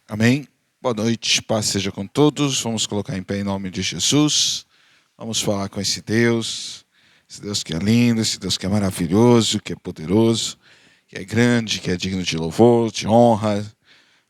Amém? Boa noite, paz seja com todos. Vamos colocar em pé em nome de Jesus. Vamos falar com esse Deus que é lindo, esse Deus que é maravilhoso, que é poderoso, que é grande, que é digno de louvor, de honra,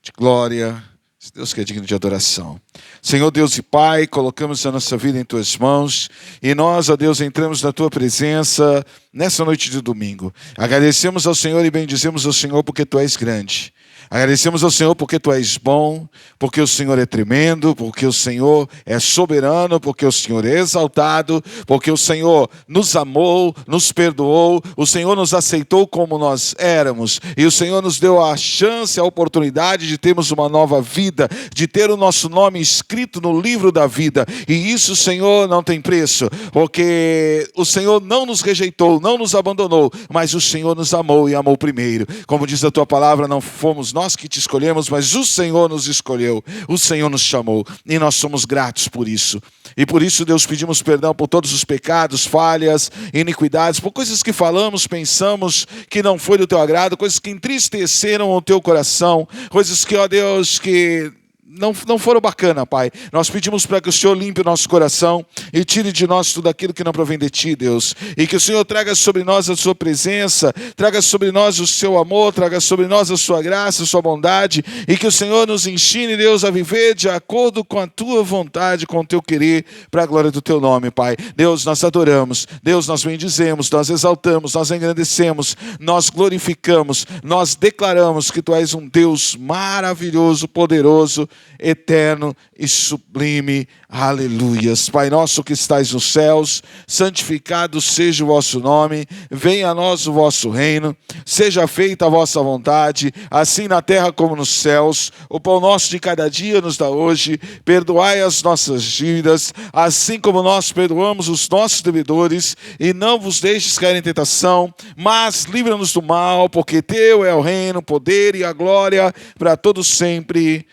de glória. Esse Deus que é digno de adoração. Senhor Deus e Pai, colocamos a nossa vida em Tuas mãos e nós, ó Deus, entramos na Tua presença nessa noite de domingo. Agradecemos ao Senhor e bendizemos ao Senhor porque Tu és grande. Agradecemos ao Senhor porque Tu és bom, porque o Senhor é tremendo, porque o Senhor é soberano, porque o Senhor é exaltado, porque o Senhor nos amou, nos perdoou, o Senhor nos aceitou como nós éramos e o Senhor nos deu a chance, a oportunidade de termos uma nova vida, de ter o nosso nome escrito no livro da vida. E isso, Senhor, não tem preço, porque o Senhor não nos rejeitou, não nos abandonou, mas o Senhor nos amou e amou primeiro. Como diz a Tua palavra, não fomos nós que te escolhemos, mas o Senhor nos escolheu, o Senhor nos chamou, e nós somos gratos por isso. E por isso, Deus, pedimos perdão por todos os pecados, falhas, iniquidades, por coisas que falamos, pensamos que não foi do Teu agrado, coisas que entristeceram o Teu coração, coisas que, ó Deus, que não foram bacana, Pai. Nós pedimos para que o Senhor limpe o nosso coração e tire de nós tudo aquilo que não provém de Ti, Deus. E que o Senhor traga sobre nós a Sua presença, traga sobre nós o Seu amor, traga sobre nós a Sua graça, a Sua bondade. E que o Senhor nos ensine, Deus, a viver de acordo com a Tua vontade, com o Teu querer, para a glória do Teu nome, Pai. Deus, nós adoramos. Deus, nós bendizemos, nós exaltamos, nós engrandecemos, nós glorificamos, nós declaramos que Tu és um Deus maravilhoso, poderoso, eterno e sublime. Aleluias. Pai nosso que estais nos céus, santificado seja o vosso nome, venha a nós o vosso reino, seja feita a vossa vontade, assim na terra como nos céus. O pão nosso de cada dia nos dá hoje, perdoai as nossas dívidas, assim como nós perdoamos os nossos devedores, e não vos deixes cair em tentação, mas livra-nos do mal, porque Teu é o reino, o poder e a glória para todos sempre.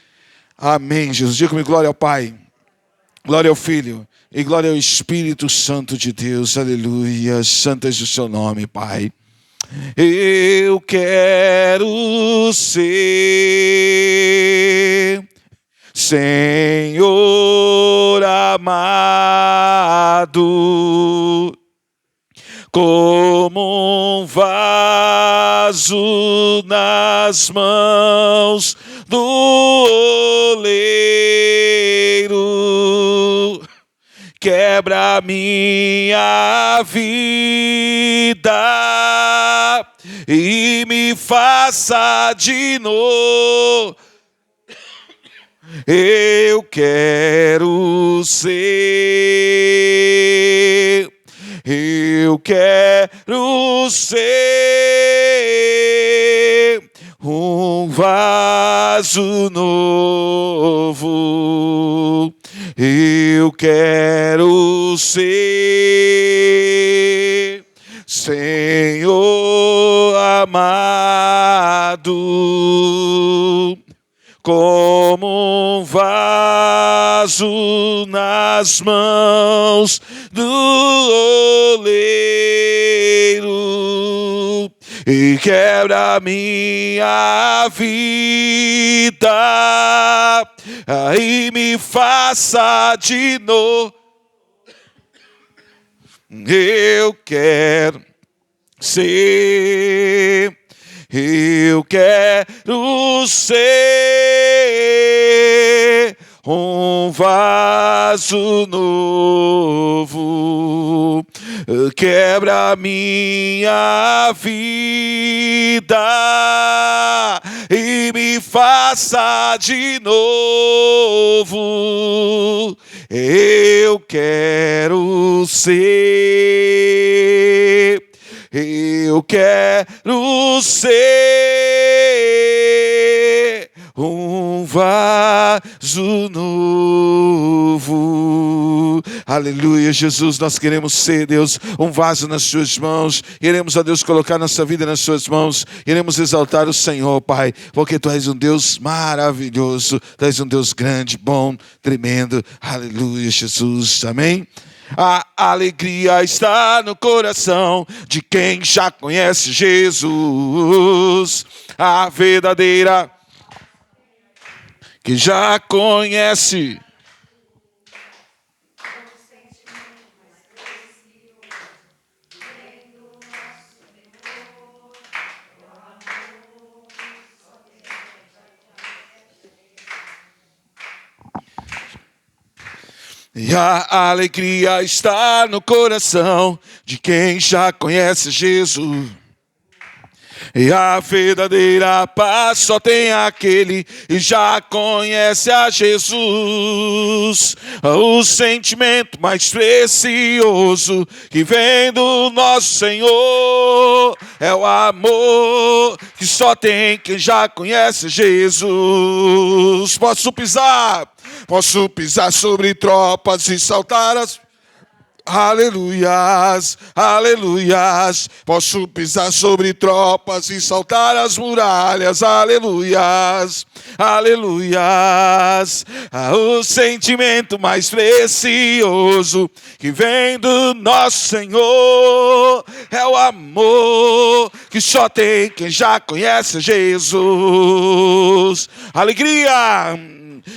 Amém, Jesus. Diga comigo, glória ao Pai, glória ao Filho e glória ao Espírito Santo de Deus. Aleluia. Santo é o Seu nome, Pai. Eu quero ser Senhor amado, como um vaso nas mãos do oleiro. Quebra minha vida e me faça de novo. Eu quero ser, eu quero ser um vaso novo. Eu quero ser Senhor amado, como um vaso nas mãos do oleiro, e quebra minha vida, aí me faça de novo. Eu quero ser, eu quero ser um vaso novo. Quebra minha vida e me faça de novo. Eu quero ser, eu quero ser um vaso novo. Aleluia, Jesus, nós queremos ser, Deus, um vaso nas Suas mãos. Iremos, ó Deus, colocar nossa vida nas Suas mãos. Iremos exaltar o Senhor, Pai, porque Tu és um Deus maravilhoso. Tu és um Deus grande, bom, tremendo. Aleluia, Jesus, amém? A alegria está no coração de quem já conhece Jesus. A verdadeira que já conhece. E a alegria está no coração de quem já conhece Jesus. E a verdadeira paz só tem aquele que já conhece a Jesus. O sentimento mais precioso que vem do nosso Senhor é o amor que só tem quem já conhece Jesus. Posso pisar sobre tropas e saltar as... Aleluias, aleluias, posso pisar sobre tropas e saltar as muralhas, aleluias, aleluias. O sentimento mais precioso que vem do nosso Senhor é o amor que só tem quem já conhece Jesus. Alegria!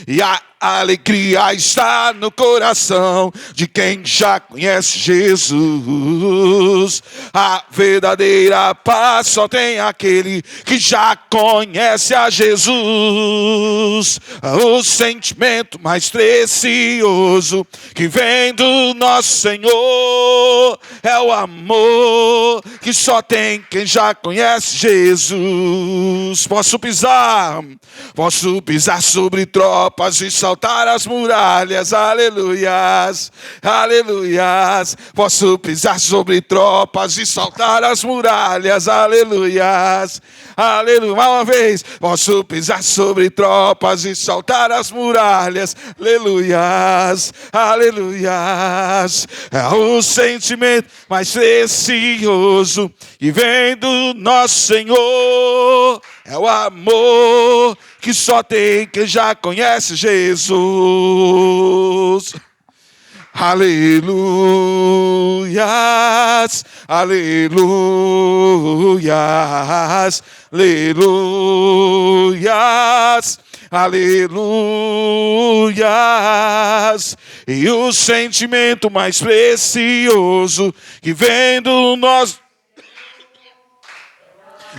E a alegria está no coração de quem já conhece Jesus. A verdadeira paz só tem aquele que já conhece a Jesus. O sentimento mais precioso que vem do nosso Senhor é o amor que só tem quem já conhece Jesus. Posso pisar sobre tropas e saltar as muralhas, aleluias, aleluias. Posso pisar sobre tropas e saltar as muralhas, aleluias, aleluia. Mais uma vez, posso pisar sobre tropas e saltar as muralhas, aleluias, aleluias. É o sentimento mais precioso que vem do nosso Senhor, é o amor que só tem quem já conhece Jesus. Aleluias, aleluias, aleluias, aleluias. E o sentimento mais precioso que vem do nosso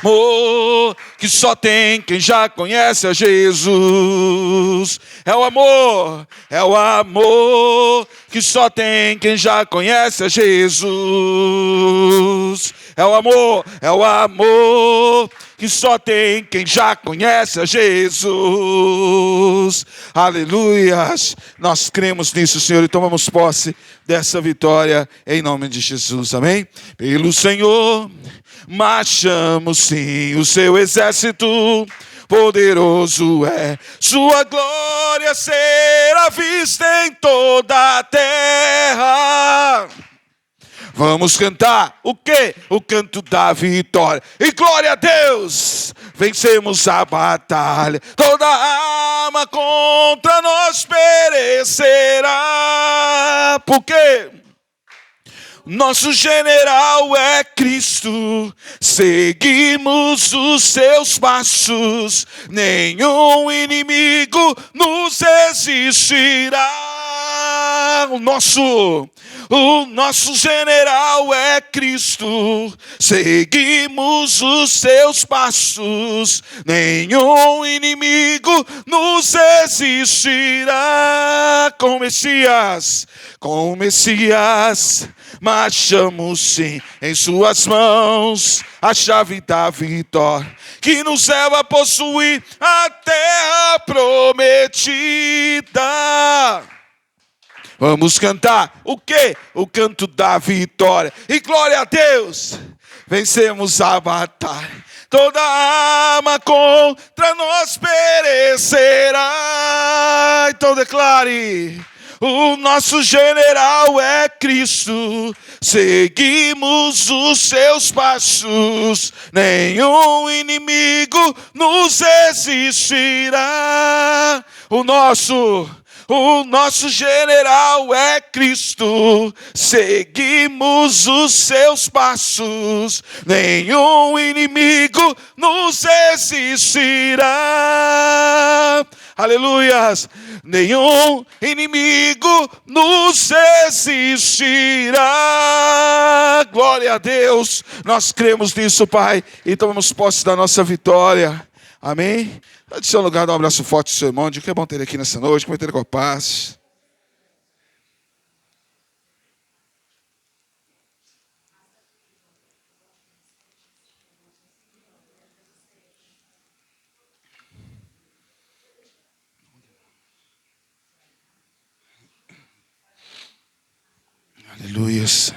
amor que só tem quem já conhece a Jesus. É o amor que só tem quem já conhece a Jesus. É o amor que só tem quem já conhece a Jesus. Aleluias. Nós cremos nisso, Senhor, e tomamos posse dessa vitória em nome de Jesus. Amém? Pelo Senhor marchamos sim, o seu exército poderoso é, sua glória será vista em toda a terra. Vamos cantar o quê? O canto da vitória. E glória a Deus, vencemos a batalha. Toda arma contra nós perecerá. Por quê? Nosso general é Cristo, seguimos os seus passos, nenhum inimigo nos resistirá. O nosso general é Cristo, seguimos os seus passos, nenhum inimigo nos resistirá. Com o Messias, marchamos sim, em suas mãos a chave da vitória, que nos leva a possuir a terra prometida. Vamos cantar o quê? O canto da vitória. E glória a Deus, vencemos a batalha. Toda arma contra nós perecerá. Então declare: o nosso general é Cristo, seguimos os seus passos, nenhum inimigo nos resistirá. O nosso general é Cristo, seguimos os seus passos, nenhum inimigo nos resistirá. Aleluias. Nenhum inimigo nos resistirá. Glória a Deus. Nós cremos nisso, Pai, e tomamos posse da nossa vitória. Amém? Está de seu lugar, dá um abraço forte ao seu irmão. Diga que é bom ter ele aqui nessa noite, que vai ter com a paz. Aleluias.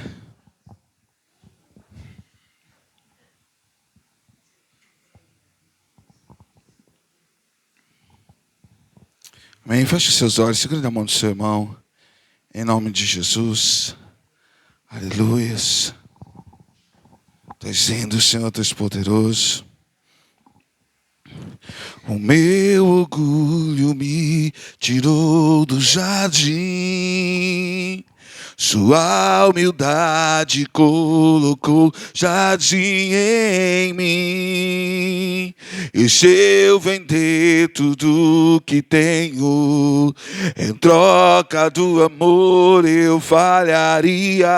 Amém. Feche seus olhos, segure na mão do seu irmão. Em nome de Jesus. Aleluias. Tu és lindo, Senhor, tu és poderoso. O meu orgulho me tirou do jardim. Sua humildade colocou jardim em mim. E se eu vender tudo que tenho, em troca do amor eu falharia.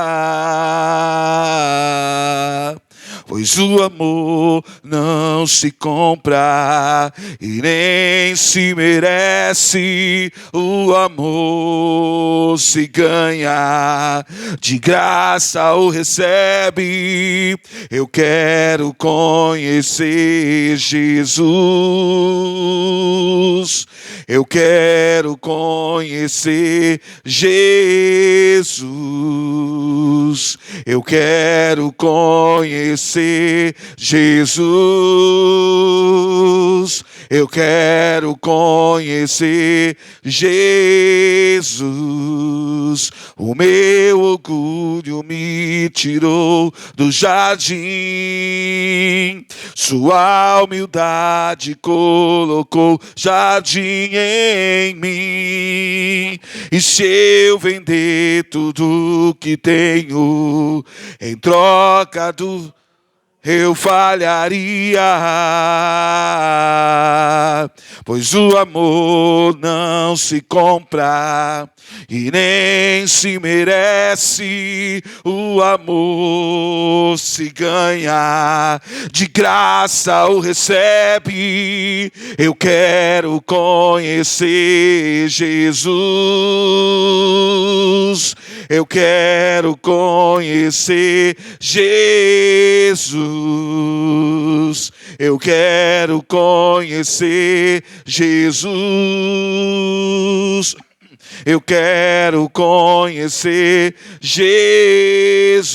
Pois o amor não se compra e nem se merece. O amor se ganha, de graça o recebe. Eu quero conhecer Jesus. Eu quero conhecer Jesus. Eu quero conhecer Jesus. Eu quero conhecer Jesus. O meu orgulho me tirou do jardim. Sua humildade colocou jardim em mim. E se eu vender tudo que tenho, em troca do eu falharia, pois o amor não se compra e nem se merece. O amor se ganha, de graça o recebe. Eu quero conhecer Jesus. Eu quero conhecer Jesus. Eu quero conhecer Jesus. Eu quero conhecer Jesus.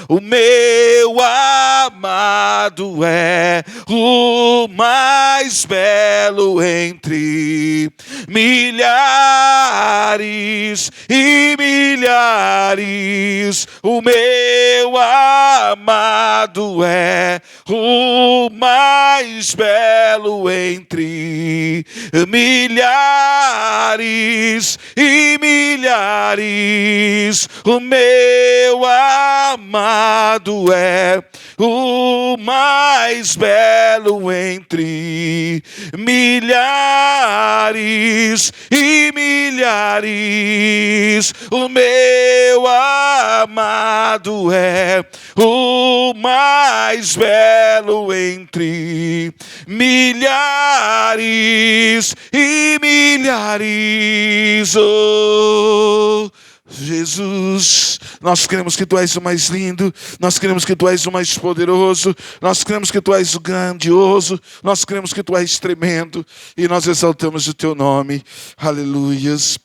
O meu amado é o mais belo entre milhares e milhares. O meu amado é o mais belo entre milhares e milhares. O meu amado é o mais belo entre milhares e milhares. O meu amado é o mais belo entre milhares e milhares. Oh, Jesus, nós cremos que Tu és o mais lindo, nós cremos que Tu és o mais poderoso, nós cremos que Tu és o grandioso, nós cremos que Tu és tremendo, e nós exaltamos o Teu nome. Aleluias,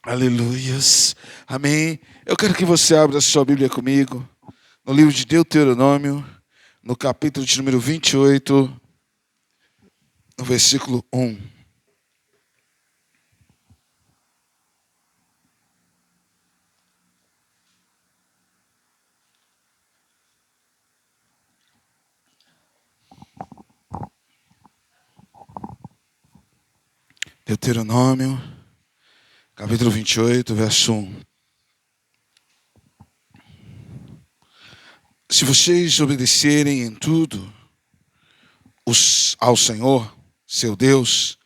aleluias, amém. Eu quero que você abra a sua Bíblia comigo, no livro de Deuteronômio, no capítulo de número 28, no versículo 1. Deuteronômio, capítulo 28, verso 1. Se vocês obedecerem em tudo ao Senhor, seu Deus,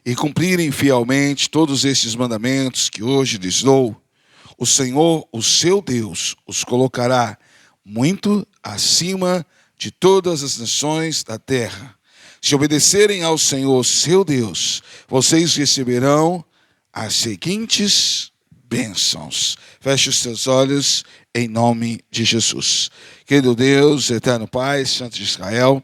e cumprirem fielmente todos estes mandamentos que hoje lhes dou, o Senhor, o seu Deus, os colocará muito acima de todas as nações da terra. Se obedecerem ao Senhor, seu Deus, vocês receberão as seguintes bênçãos. Feche os seus olhos em nome de Jesus. Querido Deus, eterno Pai, Santo de Israel,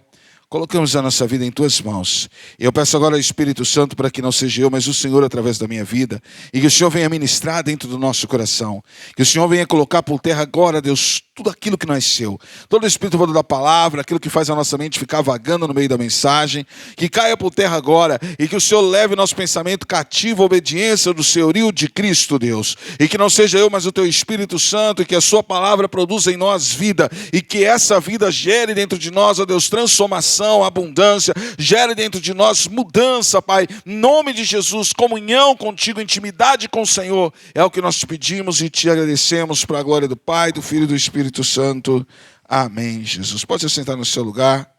colocamos a nossa vida em Tuas mãos. E eu peço agora ao Espírito Santo para que não seja eu, mas o Senhor através da minha vida. E que o Senhor venha ministrar dentro do nosso coração. Que o Senhor venha colocar por terra agora, Deus, tudo aquilo que não é seu. Todo o Espírito da palavra, aquilo que faz a nossa mente ficar vagando no meio da mensagem. Que caia por terra agora. E que o Senhor leve o nosso pensamento cativo à obediência do senhorio de Cristo, Deus. E que não seja eu, mas o Teu Espírito Santo. E que a Sua palavra produza em nós vida. E que essa vida gere dentro de nós, ó Deus, transformação, abundância, gere dentro de nós mudança, Pai, em nome de Jesus, comunhão contigo, intimidade com o Senhor, é o que nós te pedimos e te agradecemos para a glória do Pai, do Filho e do Espírito Santo, amém. Jesus, pode se sentar no seu lugar,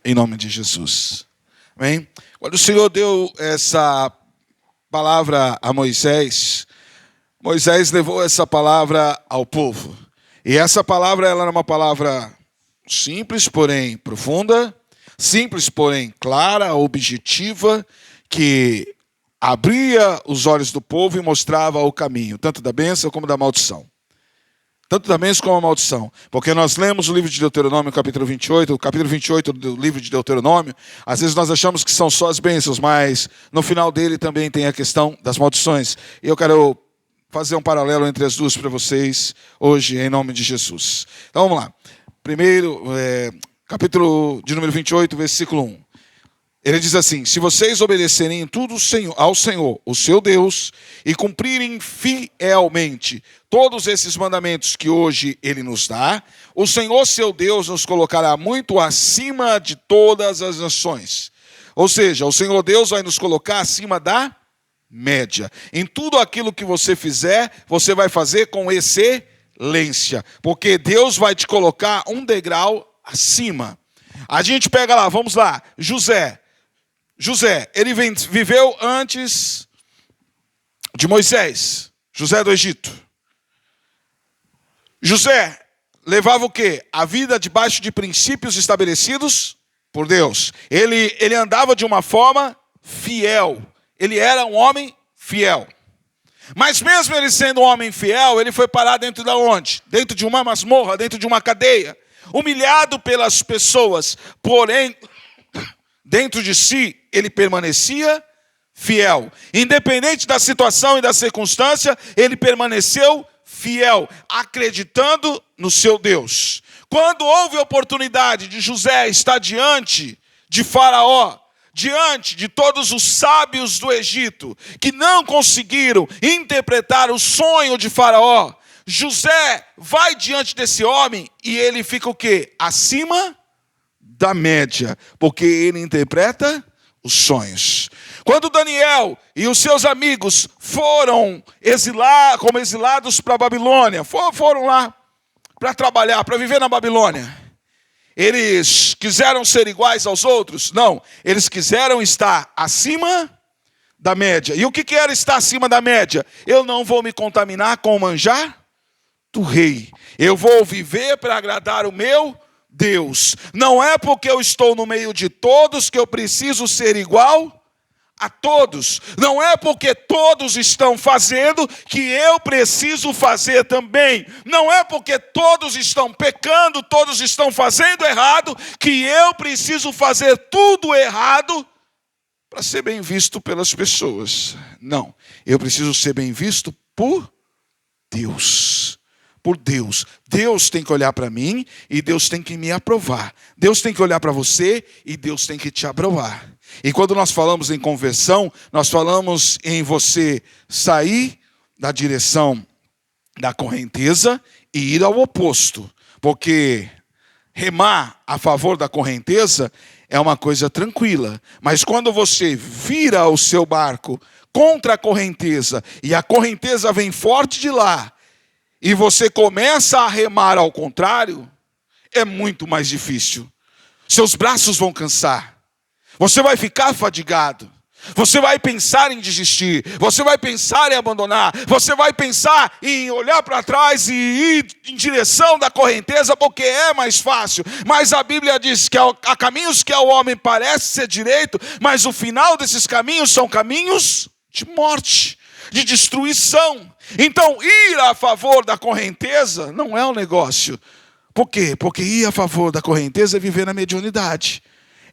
em nome de Jesus, amém. Quando o Senhor deu essa palavra a Moisés, Moisés levou essa palavra ao povo, e essa palavra ela era uma palavra simples, porém profunda, simples, porém clara, objetiva, que abria os olhos do povo e mostrava o caminho, tanto da bênção como da maldição. Tanto da bênção como da maldição. Porque nós lemos o livro de Deuteronômio, capítulo 28, o capítulo 28 do livro de Deuteronômio, às vezes nós achamos que são só as bênçãos, mas no final dele também tem a questão das maldições. E eu quero fazer um paralelo entre as duas para vocês hoje, em nome de Jesus. Então vamos lá. Primeiro, capítulo de número 28, versículo 1. Ele diz assim: se vocês obedecerem em tudo ao Senhor, o seu Deus, e cumprirem fielmente todos esses mandamentos que hoje Ele nos dá, o Senhor, seu Deus, nos colocará muito acima de todas as nações. Ou seja, o Senhor Deus vai nos colocar acima da média. Em tudo aquilo que você fizer, você vai fazer com excelência, porque Deus vai te colocar um degrau acima. A gente pega lá, vamos lá, José, ele viveu antes de Moisés, José do Egito. José levava o quê? A vida debaixo de princípios estabelecidos por Deus. Ele andava de uma forma fiel, ele era um homem fiel. Mas mesmo ele sendo um homem fiel, ele foi parar dentro de onde? Dentro de uma masmorra, dentro de uma cadeia, humilhado pelas pessoas, porém, dentro de si, ele permanecia fiel. Independente da situação e da circunstância, ele permaneceu fiel, acreditando no seu Deus. Quando houve a oportunidade de José estar diante de Faraó, diante de todos os sábios do Egito, que não conseguiram interpretar o sonho de Faraó, José vai diante desse homem e ele fica o quê? Acima da média, porque ele interpreta os sonhos. Quando Daniel e os seus amigos foram como exilados para a Babilônia, foram lá para trabalhar, para viver na Babilônia, eles quiseram ser iguais aos outros? Não, eles quiseram estar acima da média. E o que era estar acima da média? Eu não vou me contaminar com o manjar do rei. Eu vou viver para agradar o meu Deus. Não é porque eu estou no meio de todos que eu preciso ser igual a todos. Não é porque todos estão fazendo que eu preciso fazer também. Não é porque todos estão pecando, todos estão fazendo errado, que eu preciso fazer tudo errado para ser bem visto pelas pessoas. Não, eu preciso ser bem visto por Deus. Por Deus. Deus tem que olhar para mim e Deus tem que me aprovar. Deus tem que olhar para você e Deus tem que te aprovar. E quando nós falamos em conversão, nós falamos em você sair da direção da correnteza e ir ao oposto. Porque remar a favor da correnteza é uma coisa tranquila. Mas quando você vira o seu barco contra a correnteza e a correnteza vem forte de lá, e você começa a remar ao contrário, é muito mais difícil. Seus braços vão cansar. Você vai ficar fadigado. Você vai pensar em desistir, você vai pensar em abandonar, você vai pensar em olhar para trás e ir em direção da correnteza, porque é mais fácil. Mas a Bíblia diz que há caminhos que ao homem parece ser direito, mas o final desses caminhos são caminhos de morte, de destruição. Então, ir a favor da correnteza não é um negócio. Por quê? Porque ir a favor da correnteza é viver na mediunidade.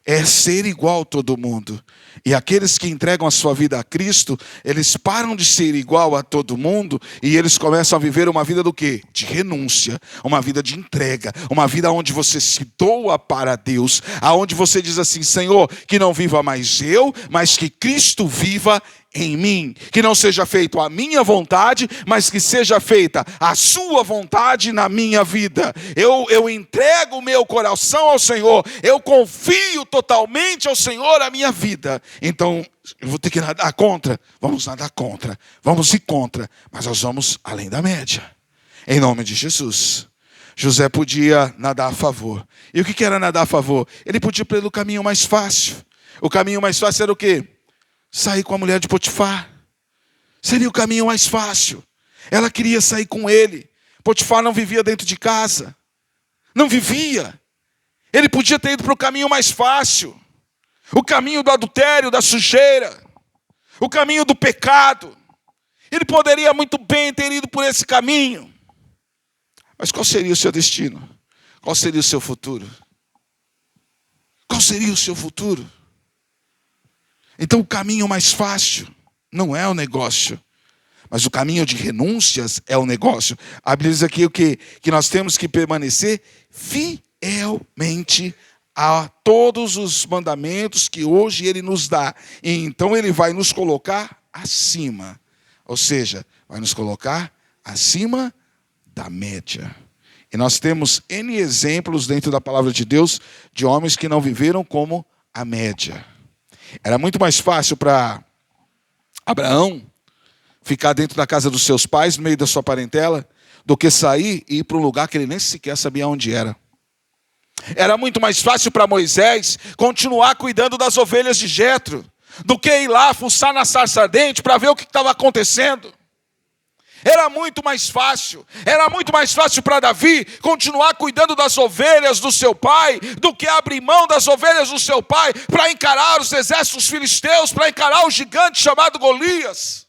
É ser igual a todo mundo. E aqueles que entregam a sua vida a Cristo, eles param de ser igual a todo mundo e eles começam a viver uma vida do quê? De renúncia, uma vida de entrega, uma vida onde você se doa para Deus, aonde você diz assim: Senhor, que não viva mais eu, mas que Cristo viva em mim, que não seja feita a minha vontade, mas que seja feita a sua vontade na minha vida. Eu entrego o meu coração ao Senhor, eu confio totalmente ao Senhor a minha vida. Então, eu vou ter que nadar contra, vamos nadar contra, vamos ir contra, mas nós vamos além da média, em nome de Jesus. José podia nadar a favor. E o que era nadar a favor? Ele podia ir pelo caminho mais fácil. O caminho mais fácil era o quê? Sair com a mulher de Potifar. Seria o caminho mais fácil. Ela queria sair com ele. Potifar não vivia dentro de casa. Não vivia. Ele podia ter ido para o caminho mais fácil. O caminho do adultério, da sujeira. O caminho do pecado. Ele poderia muito bem ter ido por esse caminho. Mas qual seria o seu destino? Qual seria o seu futuro? Qual seria o seu futuro? Então o caminho mais fácil não é o negócio, mas o caminho de renúncias é o negócio. A Bíblia diz aqui o quê? Que nós temos que permanecer fielmente a todos os mandamentos que hoje Ele nos dá. E então Ele vai nos colocar acima. Ou seja, vai nos colocar acima da média. E nós temos N exemplos dentro da palavra de Deus de homens que não viveram como a média. Era muito mais fácil para Abraão ficar dentro da casa dos seus pais, no meio da sua parentela, do que sair e ir para um lugar que ele nem sequer sabia onde era. Era muito mais fácil para Moisés continuar cuidando das ovelhas de Jetro, do que ir lá fuçar na sarça ardente para ver o que estava acontecendo. Era muito mais fácil para Davi continuar cuidando das ovelhas do seu pai, do que abrir mão das ovelhas do seu pai para encarar os exércitos filisteus, para encarar o gigante chamado Golias.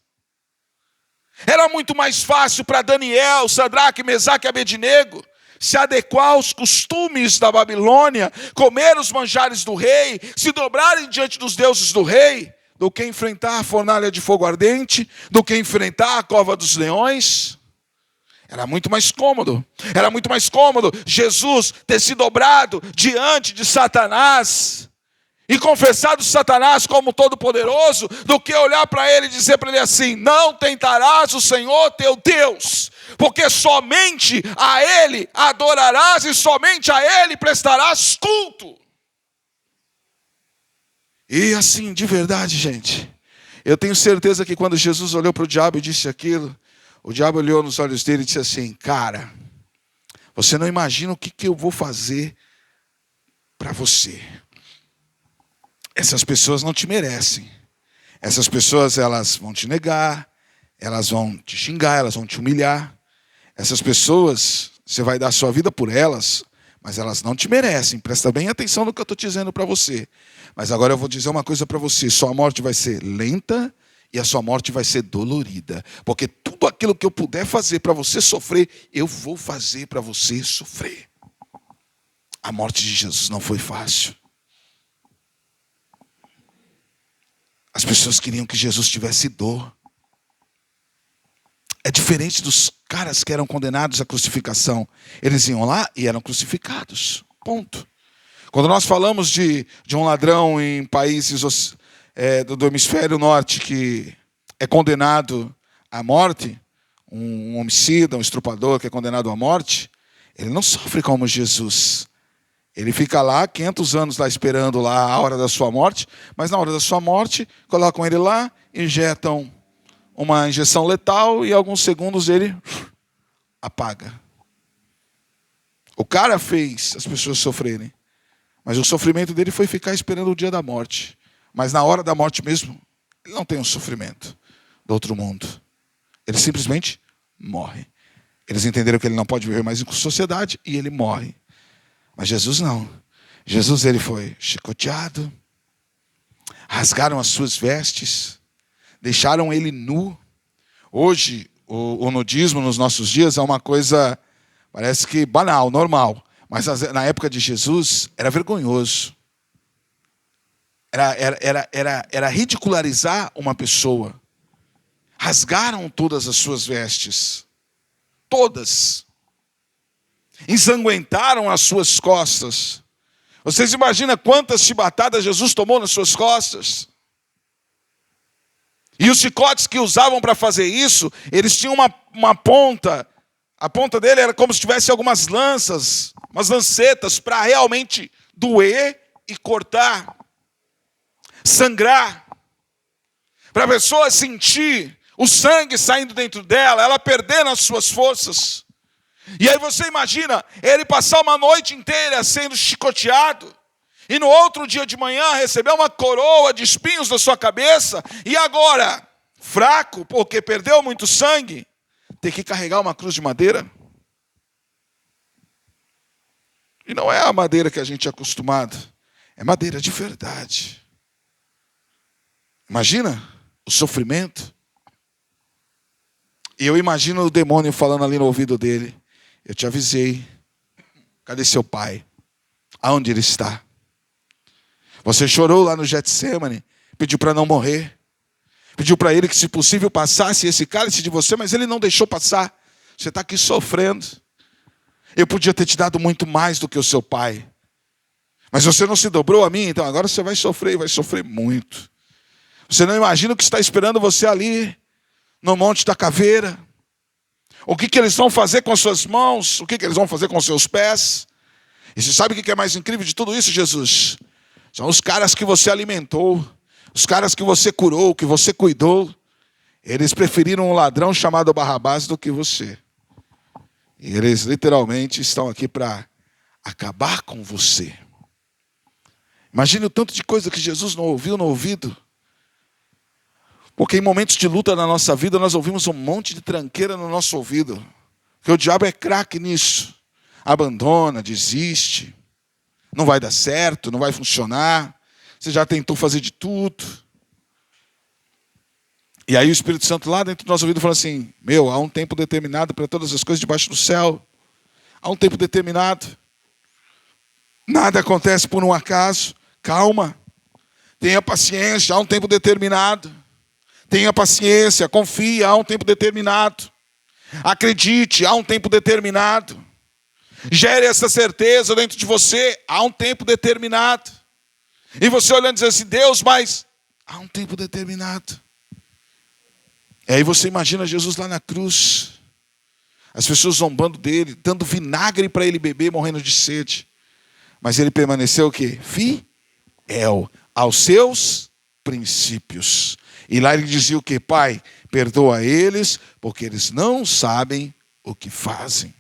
Era muito mais fácil para Daniel, Sadraque, Mesaque e Abednego se adequar aos costumes da Babilônia, comer os manjares do rei, se dobrarem diante dos deuses do rei, do que enfrentar a fornalha de fogo ardente, do que enfrentar a cova dos leões. Era muito mais cômodo Jesus ter se dobrado diante de Satanás e confessado Satanás como todo-poderoso, do que olhar para ele e dizer para ele assim: não tentarás o Senhor teu Deus, porque somente a Ele adorarás e somente a Ele prestarás culto. E assim, de verdade, gente, eu tenho certeza que quando Jesus olhou para o diabo e disse aquilo, o diabo olhou nos olhos dele e disse assim: cara, você não imagina o que eu vou fazer para você. Essas pessoas não te merecem. Essas pessoas, elas vão te negar, elas vão te xingar, elas vão te humilhar. Essas pessoas, você vai dar a sua vida por elas, mas elas não te merecem. Presta bem atenção no que eu estou dizendo para você. Mas agora eu vou dizer uma coisa para você: sua morte vai ser lenta e a sua morte vai ser dolorida. Porque tudo aquilo que eu puder fazer para você sofrer, eu vou fazer para você sofrer. A morte de Jesus não foi fácil. As pessoas queriam que Jesus tivesse dor. É diferente dos caras que eram condenados à crucificação. Eles iam lá e eram crucificados. Ponto. Quando nós falamos de um ladrão em países do hemisfério norte que é condenado à morte, um homicida, um estrupador que é condenado à morte, ele não sofre como Jesus. Ele fica lá 500 anos lá esperando lá a hora da sua morte, mas na hora da sua morte colocam ele lá, injetam uma injeção letal e alguns segundos ele apaga. O cara fez as pessoas sofrerem, mas o sofrimento dele foi ficar esperando o dia da morte. Mas na hora da morte mesmo, Ele não tem um sofrimento do outro mundo. Ele simplesmente morre. Eles entenderam que ele não pode viver mais em sociedade e ele morre. Mas Jesus não. Jesus, ele foi chicoteado, rasgaram as suas vestes, deixaram ele nu. Hoje, o nudismo nos nossos dias é uma coisa, parece que banal, normal. Mas na época de Jesus, era vergonhoso. Era ridicularizar uma pessoa. Rasgaram todas as suas vestes. Todas. Ensanguentaram as suas costas. Vocês imaginam quantas chibatadas Jesus tomou nas suas costas? E os chicotes que usavam para fazer isso, eles tinham uma ponta. A ponta dele era como se tivesse algumas lanças, umas lancetas, para realmente doer e cortar. Sangrar. Para a pessoa sentir o sangue saindo dentro dela, ela perdendo as suas forças. E aí você imagina ele passar uma noite inteira sendo chicoteado, e no outro dia de manhã receber uma coroa de espinhos na sua cabeça, e agora, fraco, porque perdeu muito sangue, ter que carregar uma cruz de madeira. E não é a madeira que a gente é acostumado, é madeira de verdade. Imagina o sofrimento. E eu imagino o demônio falando ali no ouvido dele: eu te avisei. Cadê seu pai? Aonde ele está? Você chorou lá no Getsemane, pediu para não morrer. Pediu para ele que, se possível, passasse esse cálice de você, mas ele não deixou passar. Você está aqui sofrendo. Eu podia ter te dado muito mais do que o seu pai. Mas você não se dobrou a mim, então agora você vai sofrer, e vai sofrer muito. Você não imagina o que está esperando você ali, no Monte da Caveira. O que eles vão fazer com as suas mãos? O que eles vão fazer com os seus pés? E você sabe o que é mais incrível de tudo isso, Jesus? São os caras que você alimentou, os caras que você curou, que você cuidou. Eles preferiram um ladrão chamado Barrabás do que você. E eles literalmente estão aqui para acabar com você. Imagine o tanto de coisa que Jesus não ouviu no ouvido. Porque em momentos de luta na nossa vida, nós ouvimos um monte de tranqueira no nosso ouvido. Porque o diabo é craque nisso. Abandona, desiste. Não vai dar certo, não vai funcionar. Você já tentou fazer de tudo. E aí o Espírito Santo lá dentro do nosso ouvido fala assim: há um tempo determinado para todas as coisas debaixo do céu. Há um tempo determinado. Nada acontece por um acaso. Calma. Tenha paciência, há um tempo determinado. Tenha paciência, confie, há um tempo determinado. Acredite, há um tempo determinado. Gere essa certeza dentro de você, há um tempo determinado. E você olhando e dizendo assim: Deus, mas há um tempo determinado. E aí você imagina Jesus lá na cruz, as pessoas zombando dele, dando vinagre para ele beber, morrendo de sede. Mas ele permaneceu o quê? Fiel aos seus princípios. E lá ele dizia o quê? Pai, perdoa eles, porque eles não sabem o que fazem.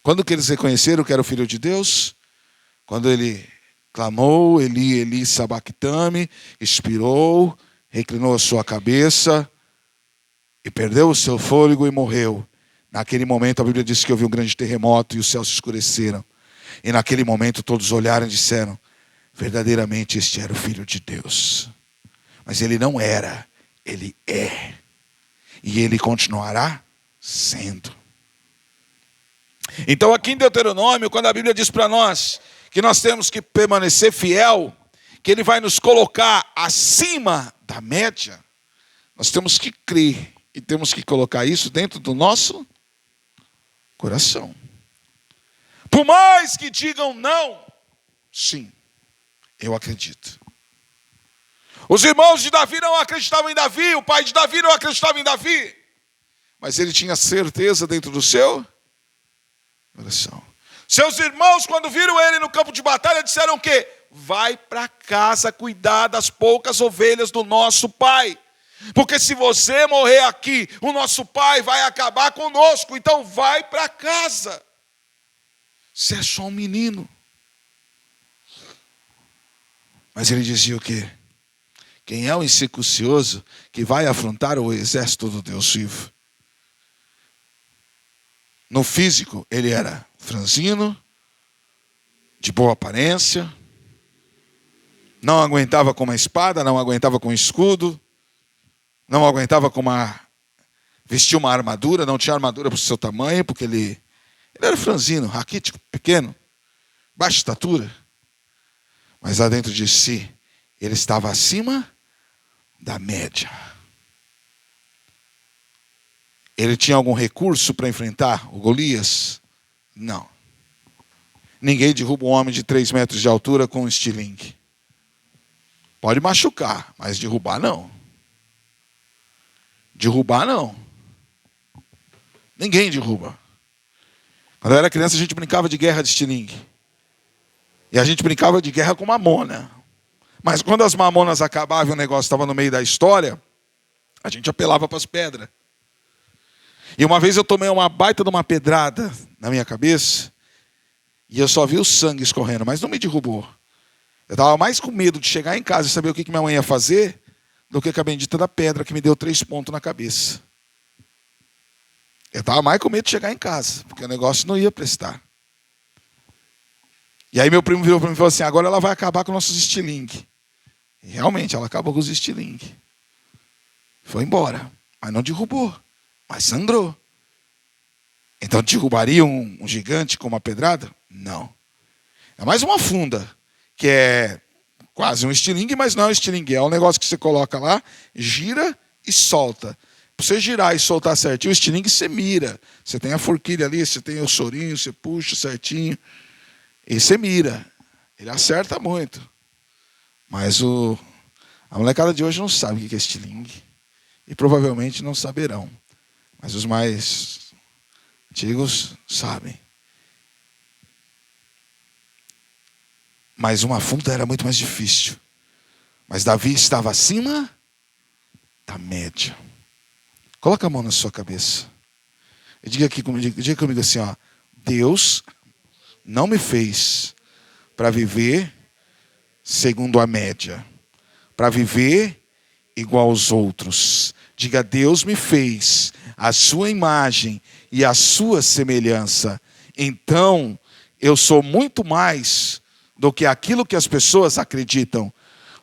Quando que eles reconheceram que era o Filho de Deus? Quando ele clamou, Eli, Eli, sabactame, expirou, reclinou a sua cabeça e perdeu o seu fôlego e morreu. Naquele momento a Bíblia diz que houve um grande terremoto e os céus se escureceram. E naquele momento todos olharam e disseram: verdadeiramente este era o Filho de Deus. Mas ele não era, ele é. E ele continuará sendo. Então aqui em Deuteronômio, quando a Bíblia diz para nós que nós temos que permanecer fiel, que ele vai nos colocar acima da média, nós temos que crer e temos que colocar isso dentro do nosso coração. Por mais que digam não, sim, eu acredito. Os irmãos de Davi não acreditavam em Davi, o pai de Davi não acreditava em Davi, mas ele tinha certeza dentro do seu coração. Seus irmãos, quando viram ele no campo de batalha, disseram o quê? Vai para casa cuidar das poucas ovelhas do nosso pai. Porque se você morrer aqui, o nosso pai vai acabar conosco. Então vai para casa. Você é só um menino. Mas ele dizia o quê? Quem é o incircuncioso que vai afrontar o exército do Deus vivo? No físico, ele era franzino, de boa aparência, não aguentava com uma espada, não aguentava com um escudo, não aguentava com vestir uma armadura, não tinha armadura para o seu tamanho, porque ele era franzino, raquítico, pequeno, baixa estatura. Mas lá dentro de si, ele estava acima da média. Ele tinha algum recurso para enfrentar o Golias? Não. Ninguém derruba um homem de 3 metros de altura com um estilingue. Pode machucar, mas derrubar não. Derrubar não. Ninguém derruba. Quando eu era criança, a gente brincava de guerra de estilingue. E a gente brincava de guerra com mamona. Mas quando as mamonas acabavam e o negócio estava no meio da história, a gente apelava para as pedras. E uma vez eu tomei uma baita de uma pedrada na minha cabeça, e eu só vi o sangue escorrendo, mas não me derrubou. Eu estava mais com medo de chegar em casa e saber o que minha mãe ia fazer, do que com a bendita da pedra que me deu 3 pontos na cabeça. Eu estava mais com medo de chegar em casa, porque o negócio não ia prestar. E aí meu primo virou para mim e falou assim, agora ela vai acabar com nossos estilingue. E realmente, ela acabou com os estilingue. Foi embora, mas não derrubou, mas sangrou. Então derrubaria um gigante com uma pedrada? Não. É mais uma funda, que é quase um estilingue, mas não é um estilingue. É um negócio que você coloca lá, gira e solta. Para você girar e soltar certinho, o estilingue você mira. Você tem a forquilha ali, você tem o sorinho, você puxa certinho. E você mira. Ele acerta muito. Mas a molecada de hoje não sabe o que é estilingue. E provavelmente não saberão. Mas os mais antigos sabem. Mas uma funda era muito mais difícil. Mas Davi estava acima da média. Coloca a mão na sua cabeça. E diga comigo assim, ó. Deus não me fez para viver segundo a média. Para viver igual aos outros. Diga, Deus me fez a sua imagem e a sua semelhança. Então, eu sou muito mais do que aquilo que as pessoas acreditam.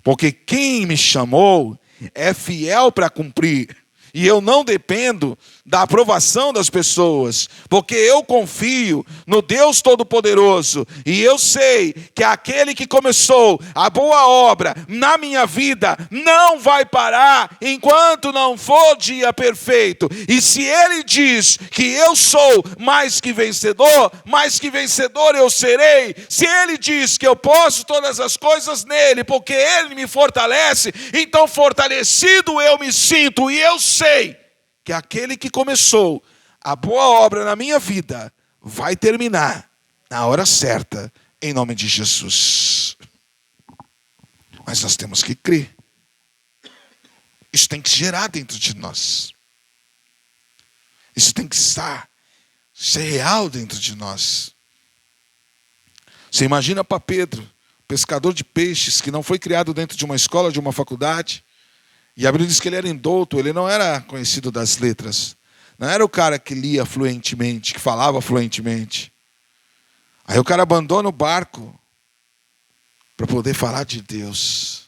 Porque quem me chamou é fiel para cumprir. E eu não dependo da aprovação das pessoas, porque eu confio no Deus Todo-Poderoso. E eu sei que aquele que começou a boa obra na minha vida não vai parar enquanto não for dia perfeito. E se Ele diz que eu sou mais que vencedor eu serei. Se Ele diz que eu posso todas as coisas nele, porque Ele me fortalece, então fortalecido eu me sinto. E eu sei que aquele que começou a boa obra na minha vida vai terminar na hora certa, em nome de Jesus. Mas nós temos que crer. Isso tem que gerar dentro de nós. Isso tem que ser real dentro de nós. Você imagina para Pedro, pescador de peixes, que não foi criado dentro de uma escola, de uma faculdade. E a Bíblia diz que ele era indouto, ele não era conhecido das letras. Não era o cara que lia fluentemente, que falava fluentemente. Aí o cara abandona o barco para poder falar de Deus.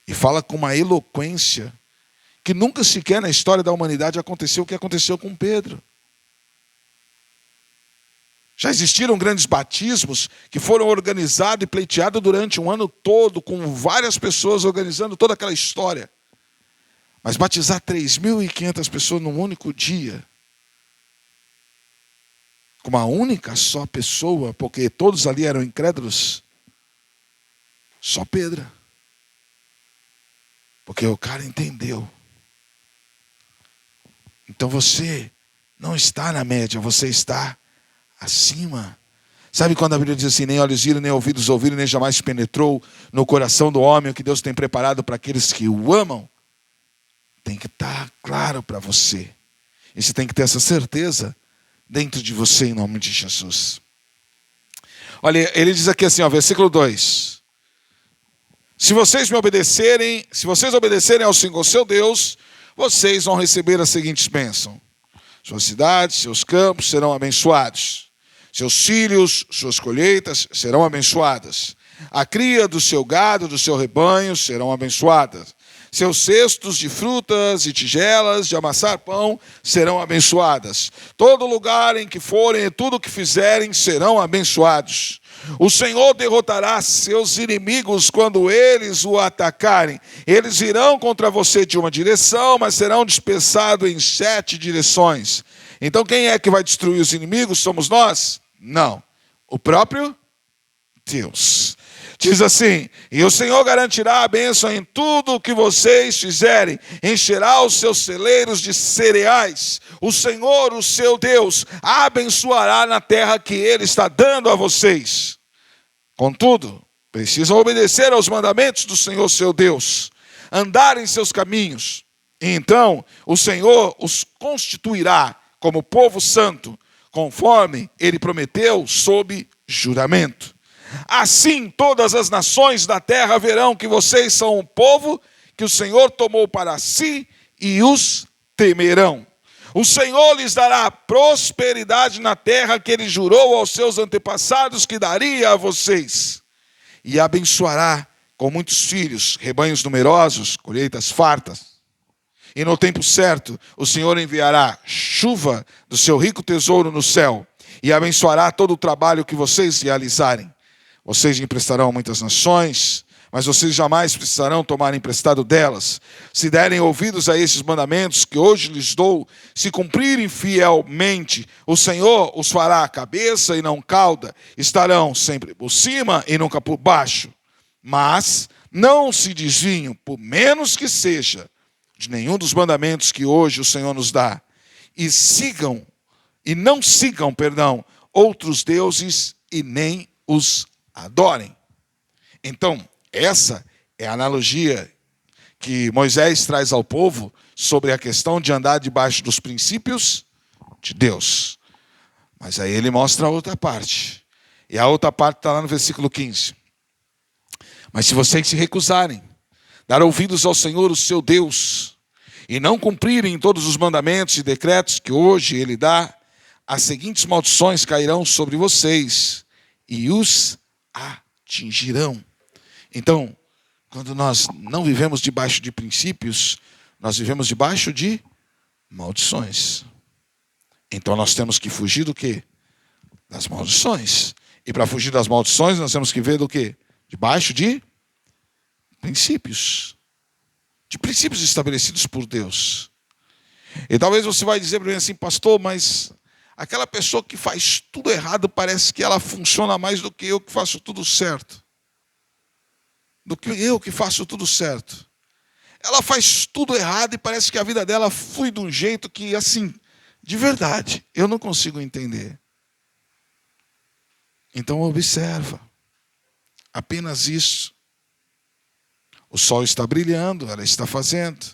E fala com uma eloquência que nunca sequer na história da humanidade aconteceu o que aconteceu com Pedro. Já existiram grandes batismos que foram organizados e pleiteados durante um ano todo, com várias pessoas organizando toda aquela história. Mas batizar 3.500 pessoas num único dia, com uma única só pessoa, porque todos ali eram incrédulos, só Pedro. Porque o cara entendeu. Então você não está na média, você está acima. Sabe quando a Bíblia diz assim, nem olhos viram, nem ouvidos ouviram, nem jamais penetrou no coração do homem o que Deus tem preparado para aqueles que o amam? Tem que estar claro para você. E você tem que ter essa certeza dentro de você, em nome de Jesus. Olha, ele diz aqui assim, ó, versículo 2. Se vocês me obedecerem, se vocês obedecerem ao Senhor seu Deus, vocês vão receber as seguintes bênçãos. Suas cidades, seus campos serão abençoados. Seus filhos, suas colheitas serão abençoadas. A cria do seu gado, do seu rebanho serão abençoadas. Seus cestos de frutas e tigelas de amassar pão serão abençoadas. Todo lugar em que forem e tudo o que fizerem serão abençoados. O Senhor derrotará seus inimigos quando eles o atacarem. Eles irão contra você de uma direção, mas serão dispersados em 7 direções. Então quem é que vai destruir os inimigos? Somos nós? Não. O próprio Deus. Diz assim: e o Senhor garantirá a bênção em tudo o que vocês fizerem, encherá os seus celeiros de cereais. O Senhor, o seu Deus, abençoará na terra que Ele está dando a vocês. Contudo, precisam obedecer aos mandamentos do Senhor, seu Deus, andar em seus caminhos. E então o Senhor os constituirá como povo santo, conforme Ele prometeu sob juramento. Assim todas as nações da terra verão que vocês são um povo que o Senhor tomou para si e os temerão. O Senhor lhes dará prosperidade na terra que Ele jurou aos seus antepassados que daria a vocês. E abençoará com muitos filhos, rebanhos numerosos, colheitas fartas. E no tempo certo o Senhor enviará chuva do seu rico tesouro no céu e abençoará todo o trabalho que vocês realizarem. Vocês emprestarão a muitas nações, mas vocês jamais precisarão tomar emprestado delas. Se derem ouvidos a esses mandamentos que hoje lhes dou, se cumprirem fielmente, o Senhor os fará cabeça e não cauda. Estarão sempre por cima e nunca por baixo. Mas não se desviem, por menos que seja, de nenhum dos mandamentos que hoje o Senhor nos dá. E não sigam, outros deuses e nem os adorem. Então, essa é a analogia que Moisés traz ao povo sobre a questão de andar debaixo dos princípios de Deus. Mas aí ele mostra a outra parte. E a outra parte está lá no versículo 15. Mas se vocês se recusarem, dar ouvidos ao Senhor, o seu Deus, e não cumprirem todos os mandamentos e decretos que hoje Ele dá, as seguintes maldições cairão sobre vocês e os atingirão. Então, quando nós não vivemos debaixo de princípios, nós vivemos debaixo de maldições. Então nós temos que fugir do quê? Das maldições. E para fugir das maldições, nós temos que ver do quê? Debaixo de princípios. De princípios estabelecidos por Deus. E talvez você vai dizer para mim assim: pastor, mas aquela pessoa que faz tudo errado, parece que ela funciona mais do que eu que faço tudo certo. Do que eu que faço tudo certo. Ela faz tudo errado e parece que a vida dela flui de um jeito que, assim, de verdade, eu não consigo entender. Então observa. Apenas isso. O sol está brilhando, ela está fazendo.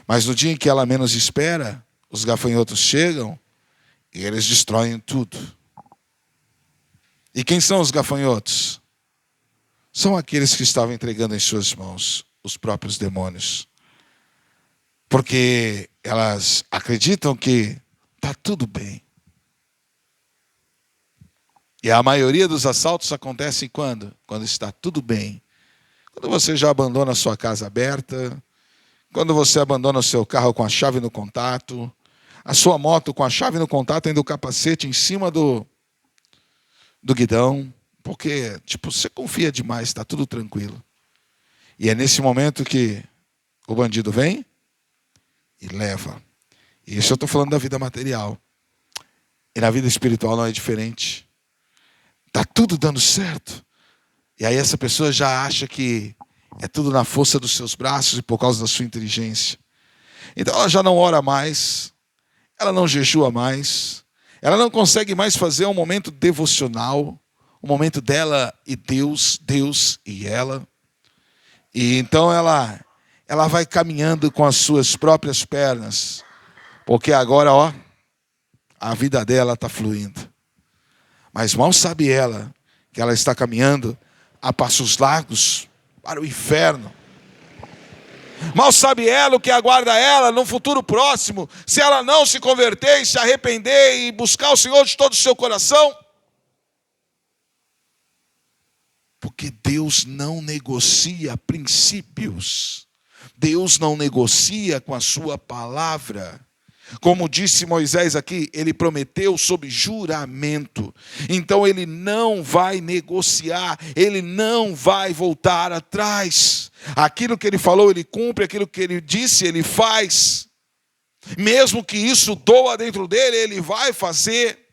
Mas no dia em que ela menos espera, os gafanhotos chegam e eles destroem tudo. E quem são os gafanhotos? São aqueles que estavam entregando em suas mãos os próprios demônios. Porque elas acreditam que está tudo bem. E a maioria dos assaltos acontecem quando? Quando está tudo bem. Quando você já abandona a sua casa aberta, quando você abandona o seu carro com a chave no contato, a sua moto com a chave no contato, ainda o capacete em cima do guidão, porque, você confia demais, está tudo tranquilo. E é nesse momento que o bandido vem e leva. E isso eu estou falando da vida material. E na vida espiritual não é diferente. Está tudo dando certo. E aí essa pessoa já acha que é tudo na força dos seus braços e por causa da sua inteligência. Então ela já não ora mais, ela não jejua mais, ela não consegue mais fazer um momento devocional, um momento dela e Deus, Deus e ela. E então ela vai caminhando com as suas próprias pernas, porque agora, a vida dela está fluindo. Mas mal sabe ela que ela está caminhando a passos largos para o inferno. Mal sabe ela o que aguarda ela no futuro próximo, se ela não se converter e se arrepender e buscar o Senhor de todo o seu coração. Porque Deus não negocia princípios. Deus não negocia com a sua palavra. Como disse Moisés aqui, ele prometeu sob juramento. Então ele não vai negociar, ele não vai voltar atrás. Aquilo que ele falou, ele cumpre, aquilo que ele disse, ele faz. Mesmo que isso doa dentro dele, ele vai fazer.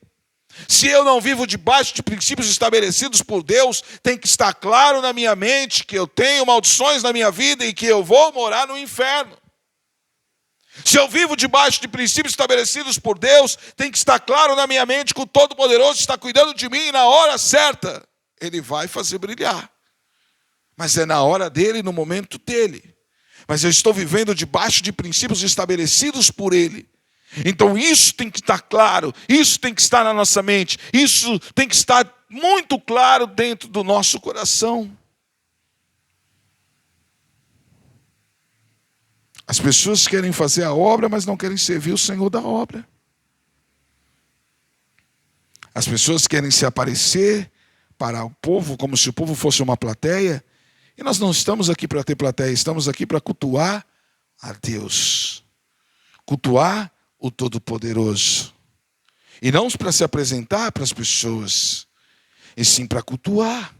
Se eu não vivo debaixo de princípios estabelecidos por Deus, tem que estar claro na minha mente que eu tenho maldições na minha vida e que eu vou morar no inferno. Se eu vivo debaixo de princípios estabelecidos por Deus, tem que estar claro na minha mente que o Todo-Poderoso está cuidando de mim e na hora certa Ele vai fazer brilhar. Mas é na hora dele, no momento dele. Mas eu estou vivendo debaixo de princípios estabelecidos por Ele. Então isso tem que estar claro, isso tem que estar na nossa mente, isso tem que estar muito claro dentro do nosso coração. As pessoas querem fazer a obra, mas não querem servir o Senhor da obra. As pessoas querem se aparecer para o povo, como se o povo fosse uma plateia, e nós não estamos aqui para ter plateia, estamos aqui para cultuar a Deus. Cultuar o Todo-Poderoso. E não para se apresentar para as pessoas, e sim para cultuar,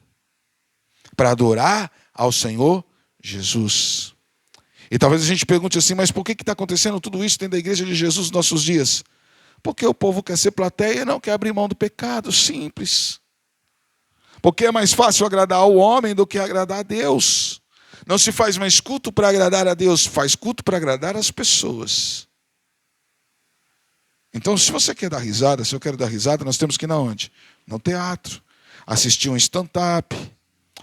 para adorar ao Senhor Jesus. E talvez a gente pergunte assim, mas por que está acontecendo tudo isso dentro da igreja de Jesus nos nossos dias? Porque o povo quer ser plateia e não quer abrir mão do pecado, simples. Porque é mais fácil agradar ao homem do que agradar a Deus. Não se faz mais culto para agradar a Deus, faz culto para agradar as pessoas. Então, se você quer dar risada, se eu quero dar risada, nós temos que ir na onde? No teatro, assistir um stand-up,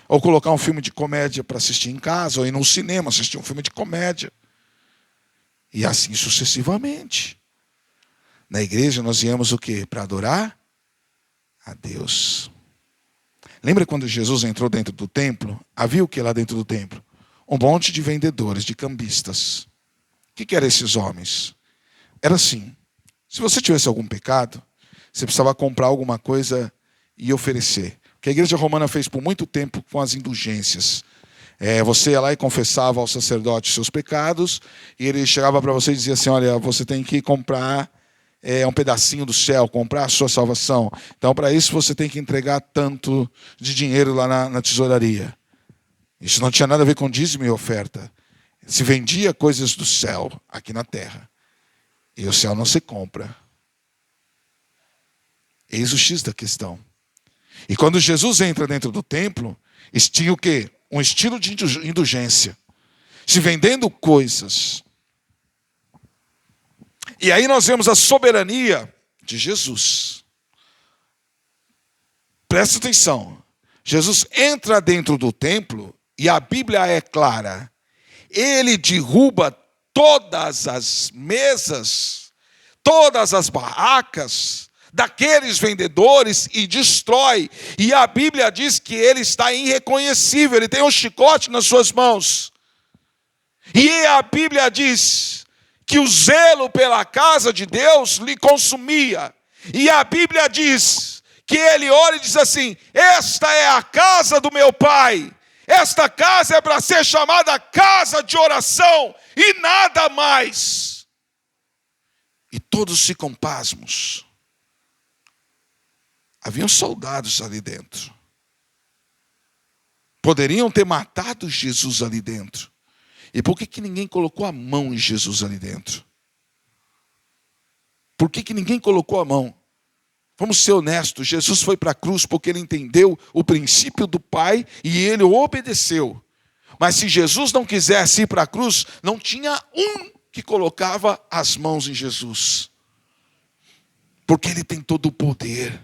ou colocar um filme de comédia para assistir em casa, ou ir no cinema assistir um filme de comédia. E assim sucessivamente. Na igreja nós íamos o quê? Para adorar a Deus. Lembra quando Jesus entrou dentro do templo? Havia o que lá dentro do templo? Um monte de vendedores, de cambistas. O que eram esses homens? Era assim. Se você tivesse algum pecado, você precisava comprar alguma coisa e oferecer. O que a igreja romana fez por muito tempo com as indulgências. Você ia lá e confessava ao sacerdote seus pecados, e ele chegava para você e dizia assim, olha, você tem que comprar um pedacinho do céu, comprar a sua salvação. Então, para isso, você tem que entregar tanto de dinheiro lá na tesouraria. Isso não tinha nada a ver com dízimo e oferta. Se vendia coisas do céu aqui na terra. E o céu não se compra. Eis o X da questão. E quando Jesus entra dentro do templo, tinha o quê? Um estilo de indulgência. Se vendendo coisas. E aí nós vemos a soberania de Jesus. Presta atenção. Jesus entra dentro do templo e a Bíblia é clara. Ele derruba todas as mesas, todas as barracas daqueles vendedores e destrói. E a Bíblia diz que ele está irreconhecível, ele tem um chicote nas suas mãos. E a Bíblia diz que o zelo pela casa de Deus lhe consumia. E a Bíblia diz que ele ora e diz assim, esta é a casa do meu Pai. Esta casa é para ser chamada casa de oração e nada mais. E todos ficam pasmos. Haviam soldados ali dentro. Poderiam ter matado Jesus ali dentro. E por que ninguém colocou a mão em Jesus ali dentro? Por que ninguém colocou a mão? Vamos ser honestos, Jesus foi para a cruz porque ele entendeu o princípio do Pai e ele o obedeceu. Mas se Jesus não quisesse ir para a cruz, não tinha um que colocava as mãos em Jesus. Porque ele tem todo o poder.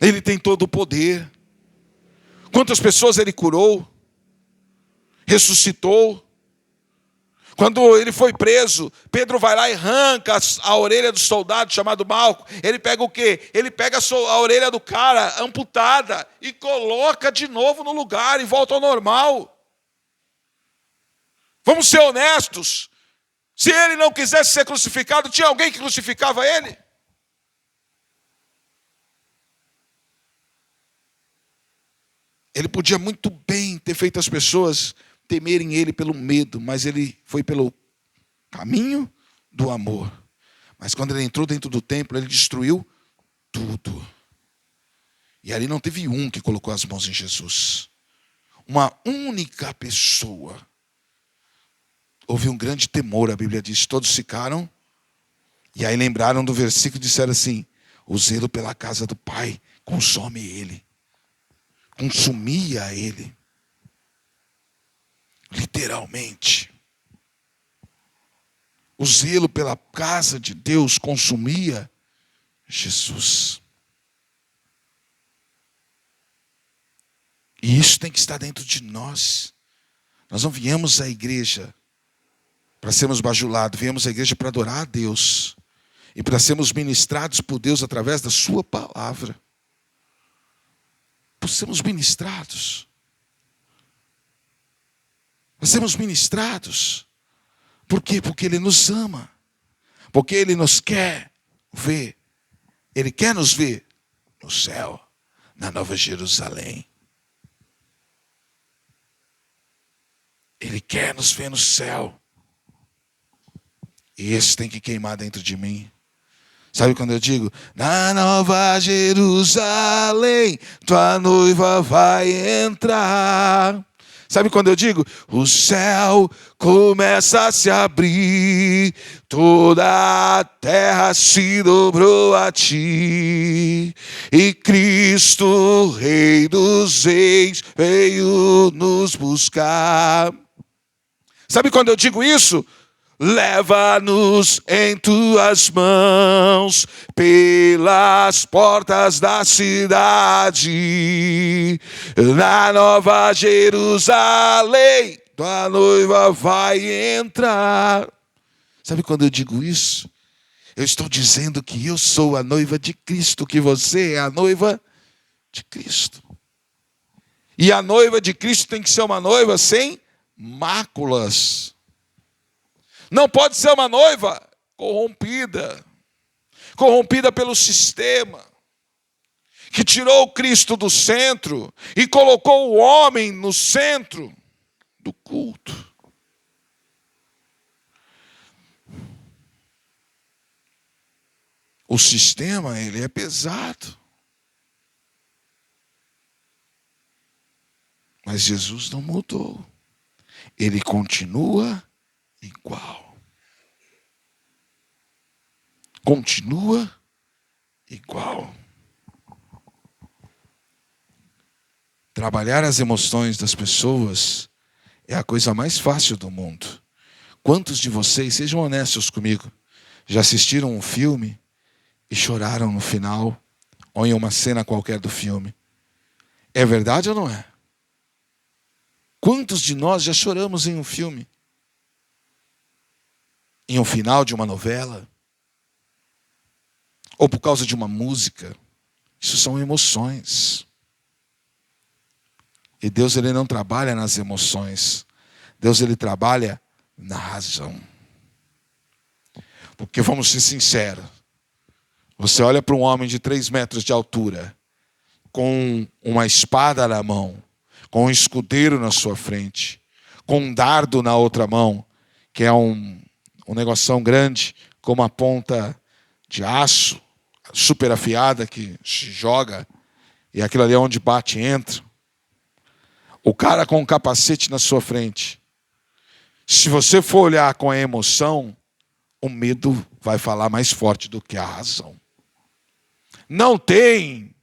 Ele tem todo o poder. Quantas pessoas ele curou? Ressuscitou? Quando ele foi preso, Pedro vai lá e arranca a orelha do soldado chamado Malco. Ele pega o quê? Ele pega a orelha do cara amputada e coloca de novo no lugar e volta ao normal. Vamos ser honestos. Se ele não quisesse ser crucificado, tinha alguém que crucificava ele? Ele podia muito bem ter feito as pessoas temerem ele pelo medo, mas ele foi pelo caminho do amor. Mas quando ele entrou dentro do templo, ele destruiu tudo. E ali não teve um que colocou as mãos em Jesus. Uma única pessoa. Houve um grande temor, a Bíblia diz. Todos ficaram. E aí lembraram do versículo e disseram assim: o zelo pela casa do Pai consome ele. Consumia ele. Literalmente. O zelo pela casa de Deus consumia Jesus. E isso tem que estar dentro de nós. Nós não viemos à igreja para sermos bajulados, viemos à igreja para adorar a Deus. E para sermos ministrados por Deus através da sua palavra. Para sermos ministrados. Para sermos ministrados. Por quê? Porque Ele nos ama. Porque Ele nos quer ver. Ele quer nos ver no céu, na Nova Jerusalém. Ele quer nos ver no céu. E esse tem que queimar dentro de mim. Sabe quando eu digo, na Nova Jerusalém, tua noiva vai entrar. Sabe quando eu digo, o céu começa a se abrir, toda a terra se dobrou a ti, e Cristo, Rei dos Reis, veio nos buscar. Sabe quando eu digo isso? Leva-nos em tuas mãos pelas portas da cidade, na Nova Jerusalém, tua noiva vai entrar. Sabe quando eu digo isso? Eu estou dizendo que eu sou a noiva de Cristo, que você é a noiva de Cristo. E a noiva de Cristo tem que ser uma noiva sem máculas. Não pode ser uma noiva corrompida pelo sistema, que tirou o Cristo do centro e colocou o homem no centro do culto. O sistema, ele é pesado. Mas Jesus não mudou. Ele continua igual. Continua igual. Trabalhar as emoções das pessoas é a coisa mais fácil do mundo. Quantos de vocês, sejam honestos comigo, já assistiram um filme e choraram no final, ou em uma cena qualquer do filme? É verdade ou não é? Quantos de nós já choramos em um filme? Em um final de uma novela? Ou por causa de uma música? Isso são emoções. E Deus, ele não trabalha nas emoções. Deus, ele trabalha na razão. Porque vamos ser sinceros. Você olha para um homem de 3 metros de altura, com uma espada na mão, com um escudeiro na sua frente, com um dardo na outra mão, que é um negoção grande, com uma ponta de aço, super afiada, que se joga, e aquilo ali é onde bate e entra. O cara com um capacete na sua frente. Se você for olhar com a emoção, o medo vai falar mais forte do que a razão. Não tem.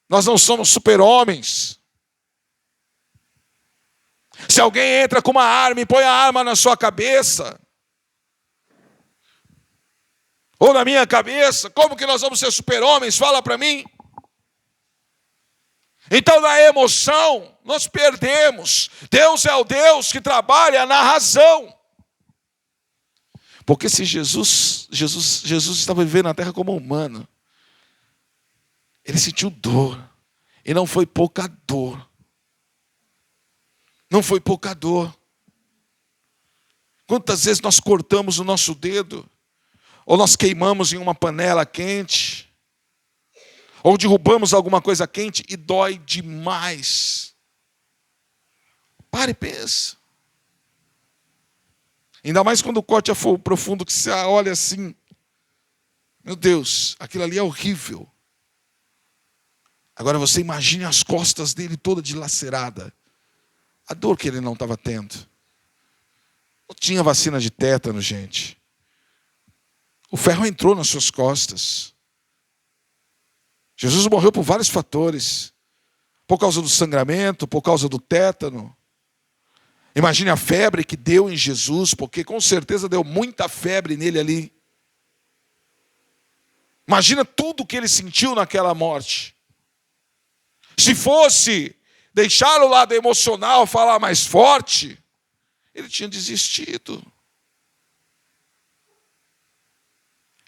Nós não somos super-homens. Se alguém entra com uma arma e põe a arma na sua cabeça, ou na minha cabeça, como que nós vamos ser super-homens? Fala para mim. Então, na emoção, nós perdemos. Deus é o Deus que trabalha na razão. Porque se Jesus estava vivendo na terra como humano, ele sentiu dor. E não foi pouca dor. Não foi pouca dor. Quantas vezes nós cortamos o nosso dedo, ou nós queimamos em uma panela quente, ou derrubamos alguma coisa quente e dói demais. Pare e pensa. Ainda mais quando o corte é profundo, que você olha assim, meu Deus, aquilo ali é horrível. Agora você imagine as costas dele toda dilacerada. A dor que ele não estava tendo. Não tinha vacina de tétano, gente. O ferro entrou nas suas costas. Jesus morreu por vários fatores. Por causa do sangramento, por causa do tétano. Imagine a febre que deu em Jesus, porque com certeza deu muita febre nele ali. Imagina tudo que ele sentiu naquela morte. Se fosse deixar o lado emocional falar mais forte, ele tinha desistido.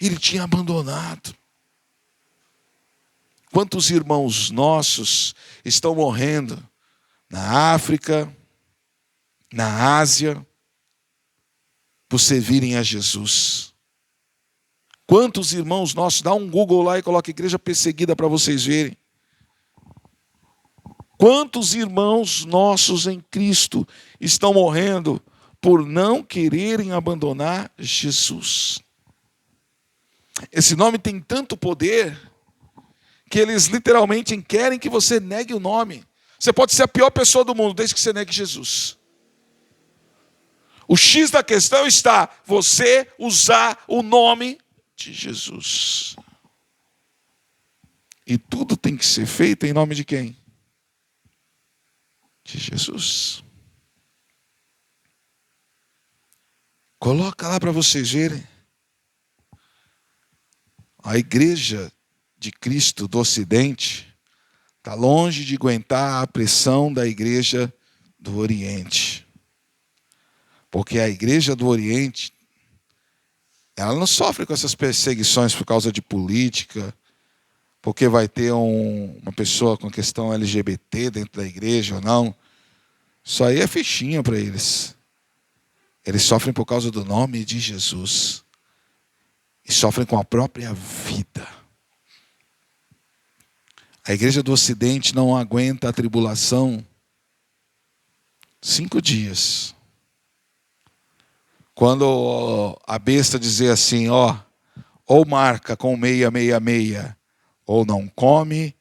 Ele tinha abandonado. Quantos irmãos nossos estão morrendo na África, na Ásia, por servirem a Jesus? Quantos irmãos nossos, dá um Google lá e coloca igreja perseguida para vocês verem. Quantos irmãos nossos em Cristo estão morrendo por não quererem abandonar Jesus? Esse nome tem tanto poder que eles literalmente querem que você negue o nome. Você pode ser a pior pessoa do mundo, desde que você negue Jesus. O X da questão está você usar o nome de Jesus. E tudo tem que ser feito em nome de quem? De Jesus. Coloca lá para vocês verem. A igreja de Cristo do Ocidente está longe de aguentar a pressão da igreja do Oriente. Porque a igreja do Oriente, ela não sofre com essas perseguições por causa de política, porque vai ter uma pessoa com questão LGBT dentro da igreja ou não. Isso aí é fichinha para eles. Eles sofrem por causa do nome de Jesus. E sofrem com a própria vida. A igreja do Ocidente não aguenta a tribulação 5 dias. Quando a besta dizer assim, ou marca com 666, ou não come,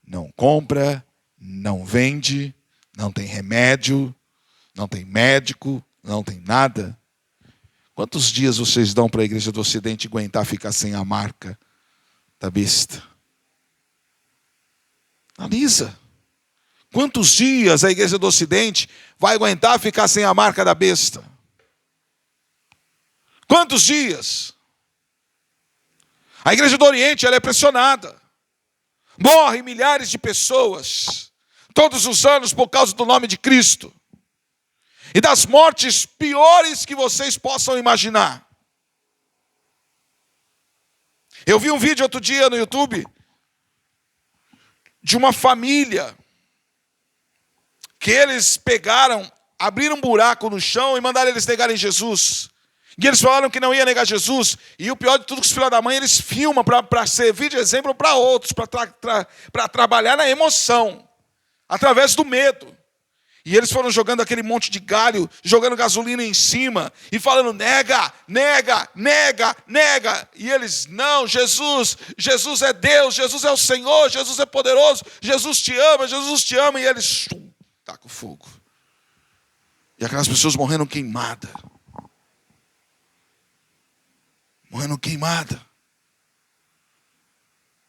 não compra, não vende, não tem remédio, não tem médico, não tem nada. Quantos dias vocês dão para a igreja do Ocidente aguentar ficar sem a marca da besta? Analisa. Quantos dias a igreja do Ocidente vai aguentar ficar sem a marca da besta? Quantos dias? A igreja do Oriente, ela é pressionada. Morrem milhares de pessoas todos os anos por causa do nome de Cristo. E das mortes piores que vocês possam imaginar. Eu vi um vídeo outro dia no YouTube de uma família que eles pegaram, abriram um buraco no chão e mandaram eles negarem Jesus. E eles falaram que não ia negar Jesus. E o pior de tudo, que os filhos da mãe, eles filmam para servir de exemplo para outros, para trabalhar na emoção, através do medo. E eles foram jogando aquele monte de galho, jogando gasolina em cima, e falando, nega, nega, nega, nega. E eles, não, Jesus é Deus, Jesus é o Senhor, Jesus é poderoso, Jesus te ama. E eles, tacam fogo. E aquelas pessoas morrendo queimadas. Morrendo queimada.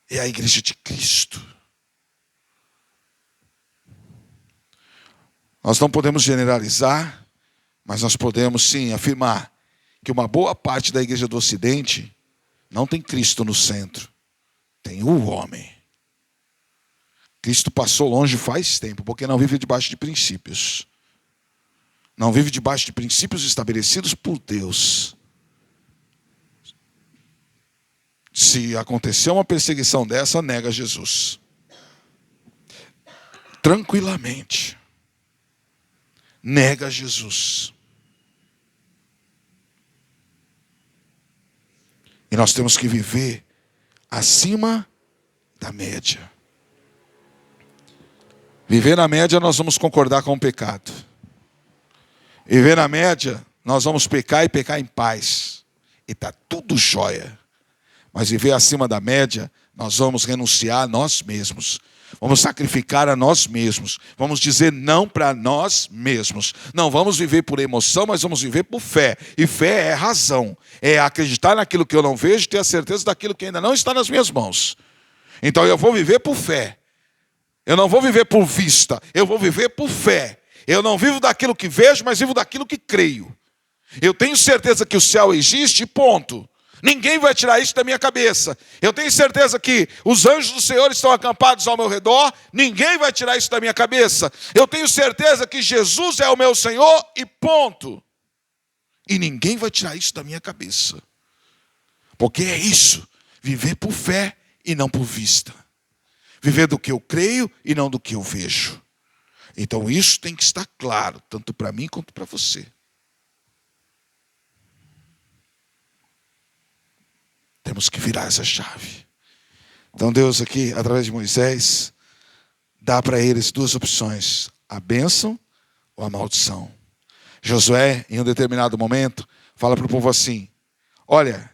É a igreja de Cristo. Nós não podemos generalizar, mas nós podemos sim afirmar que uma boa parte da igreja do Ocidente não tem Cristo no centro. Tem o homem. Cristo passou longe faz tempo, porque não vive debaixo de princípios. Não vive debaixo de princípios estabelecidos por Deus. Se acontecer uma perseguição dessa, nega Jesus. Tranquilamente. Nega Jesus. E nós temos que viver acima da média. Viver na média, nós vamos concordar com o pecado. Viver na média, nós vamos pecar e pecar em paz. E está tudo jóia. Mas viver acima da média, nós vamos renunciar a nós mesmos. Vamos sacrificar a nós mesmos. Vamos dizer não para nós mesmos. Não vamos viver por emoção, mas vamos viver por fé. E fé é razão. É acreditar naquilo que eu não vejo e ter a certeza daquilo que ainda não está nas minhas mãos. Então eu vou viver por fé. Eu não vou viver por vista. Eu vou viver por fé. Eu não vivo daquilo que vejo, mas vivo daquilo que creio. Eu tenho certeza que o céu existe, ponto. Ninguém vai tirar isso da minha cabeça. Eu tenho certeza que os anjos do Senhor estão acampados ao meu redor. Ninguém vai tirar isso da minha cabeça. Eu tenho certeza que Jesus é o meu Senhor e ponto. E ninguém vai tirar isso da minha cabeça. Porque é isso. Viver por fé e não por vista. Viver do que eu creio e não do que eu vejo. Então isso tem que estar claro, tanto para mim quanto para você. Temos que virar essa chave. Então Deus aqui, através de Moisés, dá para eles duas opções: a bênção ou a maldição. Josué, em um determinado momento, fala para o povo assim: olha,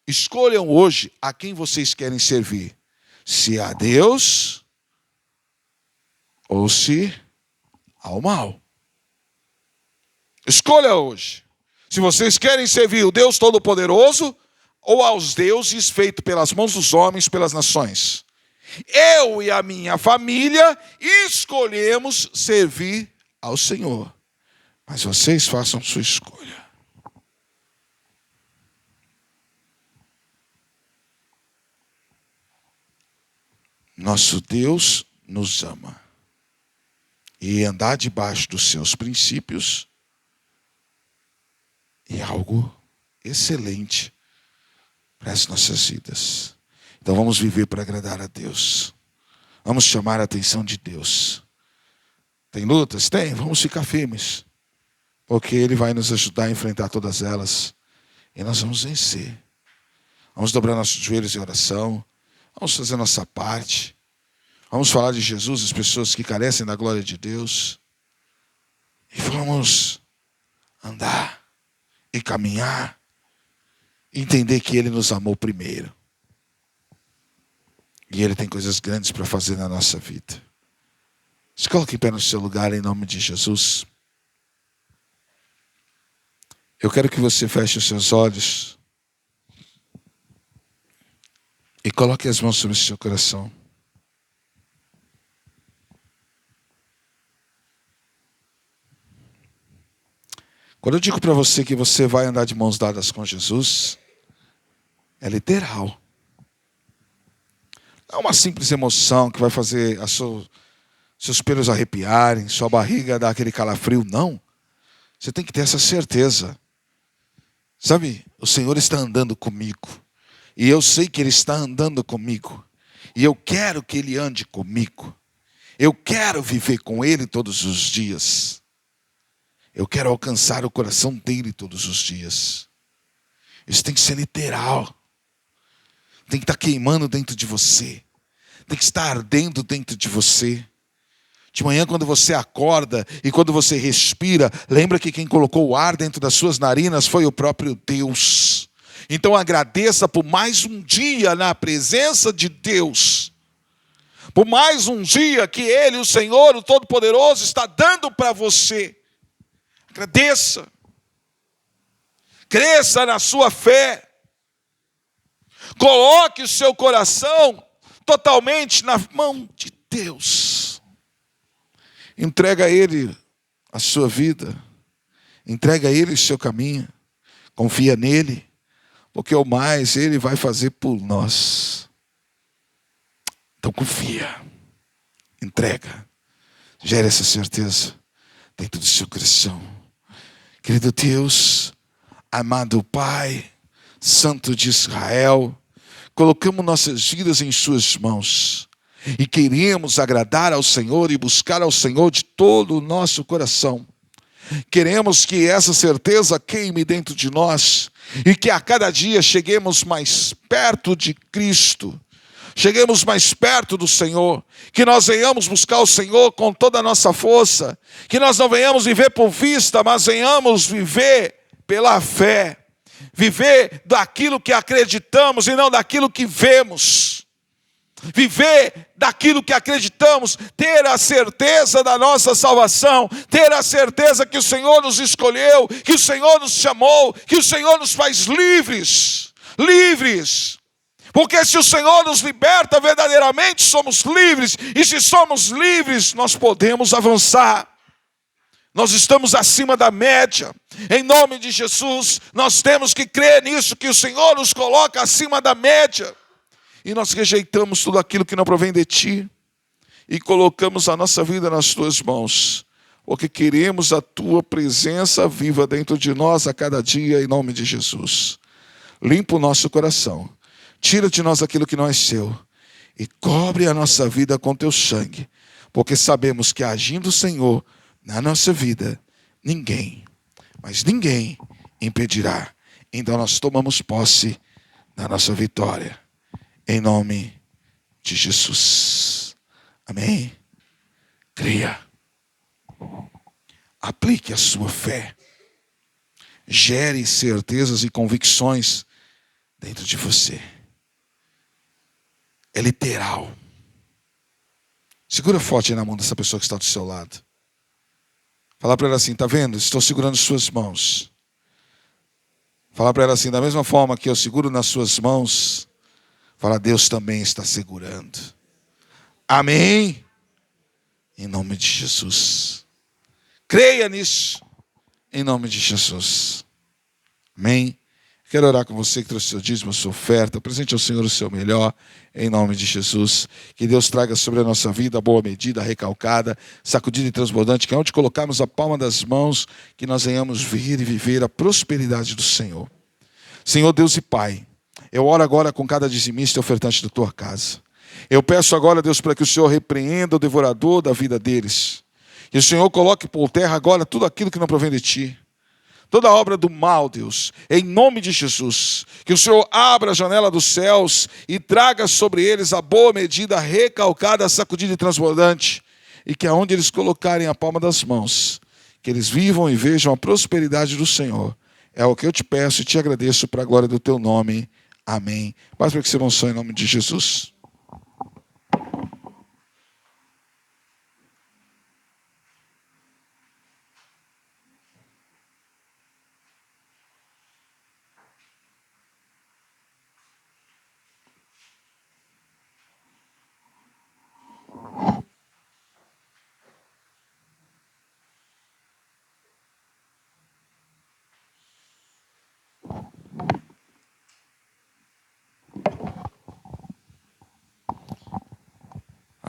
escolham hoje a quem vocês querem servir. Se a Deus ou se ao mal. Escolha hoje. Se vocês querem servir o Deus Todo-Poderoso ou aos deuses feitos pelas mãos dos homens, pelas nações. Eu e a minha família escolhemos servir ao Senhor. Mas vocês façam sua escolha. Nosso Deus nos ama. E andar debaixo dos seus princípios é algo excelente para as nossas vidas. Então vamos viver para agradar a Deus. Vamos chamar a atenção de Deus. Tem lutas? Tem. Vamos ficar firmes. Porque Ele vai nos ajudar a enfrentar todas elas. E nós vamos vencer. Vamos dobrar nossos joelhos em oração. Vamos fazer nossa parte. Vamos falar de Jesus às pessoas que carecem da glória de Deus. E vamos andar e caminhar. Entender que Ele nos amou primeiro. E Ele tem coisas grandes para fazer na nossa vida. Se coloque em pé no seu lugar em nome de Jesus. Eu quero que você feche os seus olhos. E coloque as mãos sobre o seu coração. Quando eu digo para você que você vai andar de mãos dadas com Jesus, é literal. Não é uma simples emoção que vai fazer seus pelos arrepiarem, sua barriga dar aquele calafrio, não. Você tem que ter essa certeza. Sabe, o Senhor está andando comigo. E eu sei que Ele está andando comigo. E eu quero que Ele ande comigo. Eu quero viver com Ele todos os dias. Eu quero alcançar o coração dEle todos os dias. Isso tem que ser literal. Tem que estar queimando dentro de você. Tem que estar ardendo dentro de você. De manhã, quando você acorda e quando você respira, lembra que quem colocou o ar dentro das suas narinas foi o próprio Deus. Então agradeça por mais um dia na presença de Deus. Por mais um dia que Ele, o Senhor, o Todo-Poderoso, está dando para você. Agradeça. Cresça na sua fé. Coloque o seu coração totalmente na mão de Deus. Entrega a Ele a sua vida. Entrega a Ele o seu caminho. Confia nele. Porque o mais Ele vai fazer por nós. Então confia. Entrega. Gere essa certeza dentro do seu coração. Querido Deus, amado Pai, Santo de Israel, colocamos nossas vidas em suas mãos e queremos agradar ao Senhor e buscar ao Senhor de todo o nosso coração. Queremos que essa certeza queime dentro de nós e que a cada dia cheguemos mais perto de Cristo, cheguemos mais perto do Senhor, que nós venhamos buscar o Senhor com toda a nossa força, que nós não venhamos viver por vista, mas venhamos viver pela fé, viver daquilo que acreditamos e não daquilo que vemos. Viver daquilo que acreditamos, ter a certeza da nossa salvação, ter a certeza que o Senhor nos escolheu, que o Senhor nos chamou, que o Senhor nos faz livres, livres. Porque se o Senhor nos liberta, verdadeiramente somos livres, e se somos livres, nós podemos avançar. Nós estamos acima da média. Em nome de Jesus, nós temos que crer nisso, que o Senhor nos coloca acima da média. E nós rejeitamos tudo aquilo que não provém de Ti e colocamos a nossa vida nas Tuas mãos, porque queremos a Tua presença viva dentro de nós a cada dia, em nome de Jesus. Limpa o nosso coração, tira de nós aquilo que não é seu e cobre a nossa vida com Teu sangue, porque sabemos que agindo o Senhor na nossa vida, ninguém, mas ninguém impedirá. Então nós tomamos posse da nossa vitória. Em nome de Jesus. Amém? Creia. Aplique a sua fé. Gere certezas e convicções dentro de você. É literal. Segura forte aí na mão dessa pessoa que está do seu lado. Fala para ela assim, tá vendo? Estou segurando suas mãos. Fala para ela assim, da mesma forma que eu seguro nas suas mãos, fala, Deus também está segurando. Amém? Em nome de Jesus. Creia nisso. Em nome de Jesus. Amém? Quero orar com você que trouxe seu dízimo, sua oferta. Presente ao Senhor o seu melhor. Em nome de Jesus. Que Deus traga sobre a nossa vida a boa medida, recalcada, sacudida e transbordante. Que onde colocarmos a palma das mãos, que nós venhamos vir e viver a prosperidade do Senhor. Senhor Deus e Pai, eu oro agora com cada dizimista e ofertante da tua casa. Eu peço agora, Deus, para que o Senhor repreenda o devorador da vida deles. Que o Senhor coloque por terra agora tudo aquilo que não provém de ti. Toda obra do mal, Deus, em nome de Jesus. Que o Senhor abra a janela dos céus e traga sobre eles a boa medida, recalcada, sacudida e transbordante. E que aonde eles colocarem a palma das mãos, que eles vivam e vejam a prosperidade do Senhor. É o que eu te peço e te agradeço para a glória do teu nome. Amém. Paz para que você abençoe em nome de Jesus.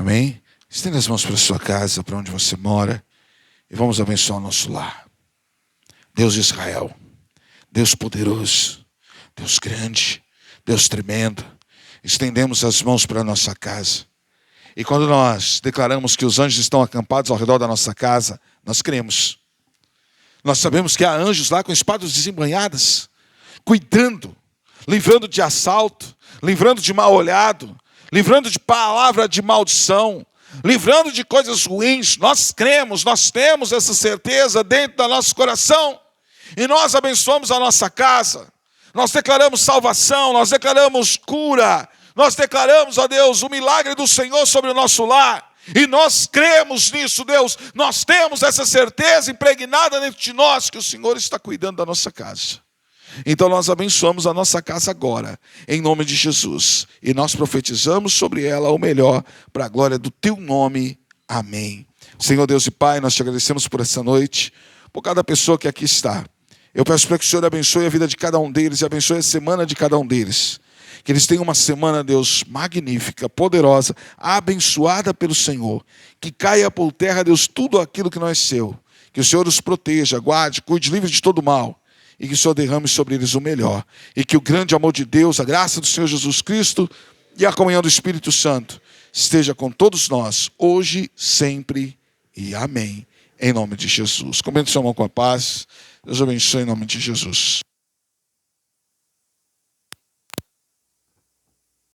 Amém? Estenda as mãos para a sua casa, para onde você mora, e vamos abençoar o nosso lar. Deus de Israel, Deus poderoso, Deus grande, Deus tremendo, estendemos as mãos para a nossa casa. E quando nós declaramos que os anjos estão acampados ao redor da nossa casa, nós cremos. Nós sabemos que há anjos lá com espadas desembanhadas, cuidando, livrando de assalto, livrando de mal olhado, livrando de palavra de maldição, livrando de coisas ruins. Nós cremos, nós temos essa certeza dentro do nosso coração. E nós abençoamos a nossa casa. Nós declaramos salvação, nós declaramos cura. Nós declaramos, ó Deus, o milagre do Senhor sobre o nosso lar. E nós cremos nisso, Deus. Nós temos essa certeza impregnada dentro de nós que o Senhor está cuidando da nossa casa. Então nós abençoamos a nossa casa agora, em nome de Jesus. E nós profetizamos sobre ela o melhor, para a glória do teu nome. Amém. Senhor Deus e Pai, nós te agradecemos por essa noite, por cada pessoa que aqui está. Eu peço para que o Senhor abençoe a vida de cada um deles e abençoe a semana de cada um deles. Que eles tenham uma semana, Deus, magnífica, poderosa, abençoada pelo Senhor. Que caia por terra, Deus, tudo aquilo que não é seu. Que o Senhor os proteja, guarde, cuide, livre de todo mal. e que o Senhor derrame sobre eles o melhor. E que o grande amor de Deus, a graça do Senhor Jesus Cristo e a comunhão do Espírito Santo esteja com todos nós, hoje, sempre e amém. Em nome de Jesus. Comente sua mão com a paz. Deus abençoe em nome de Jesus.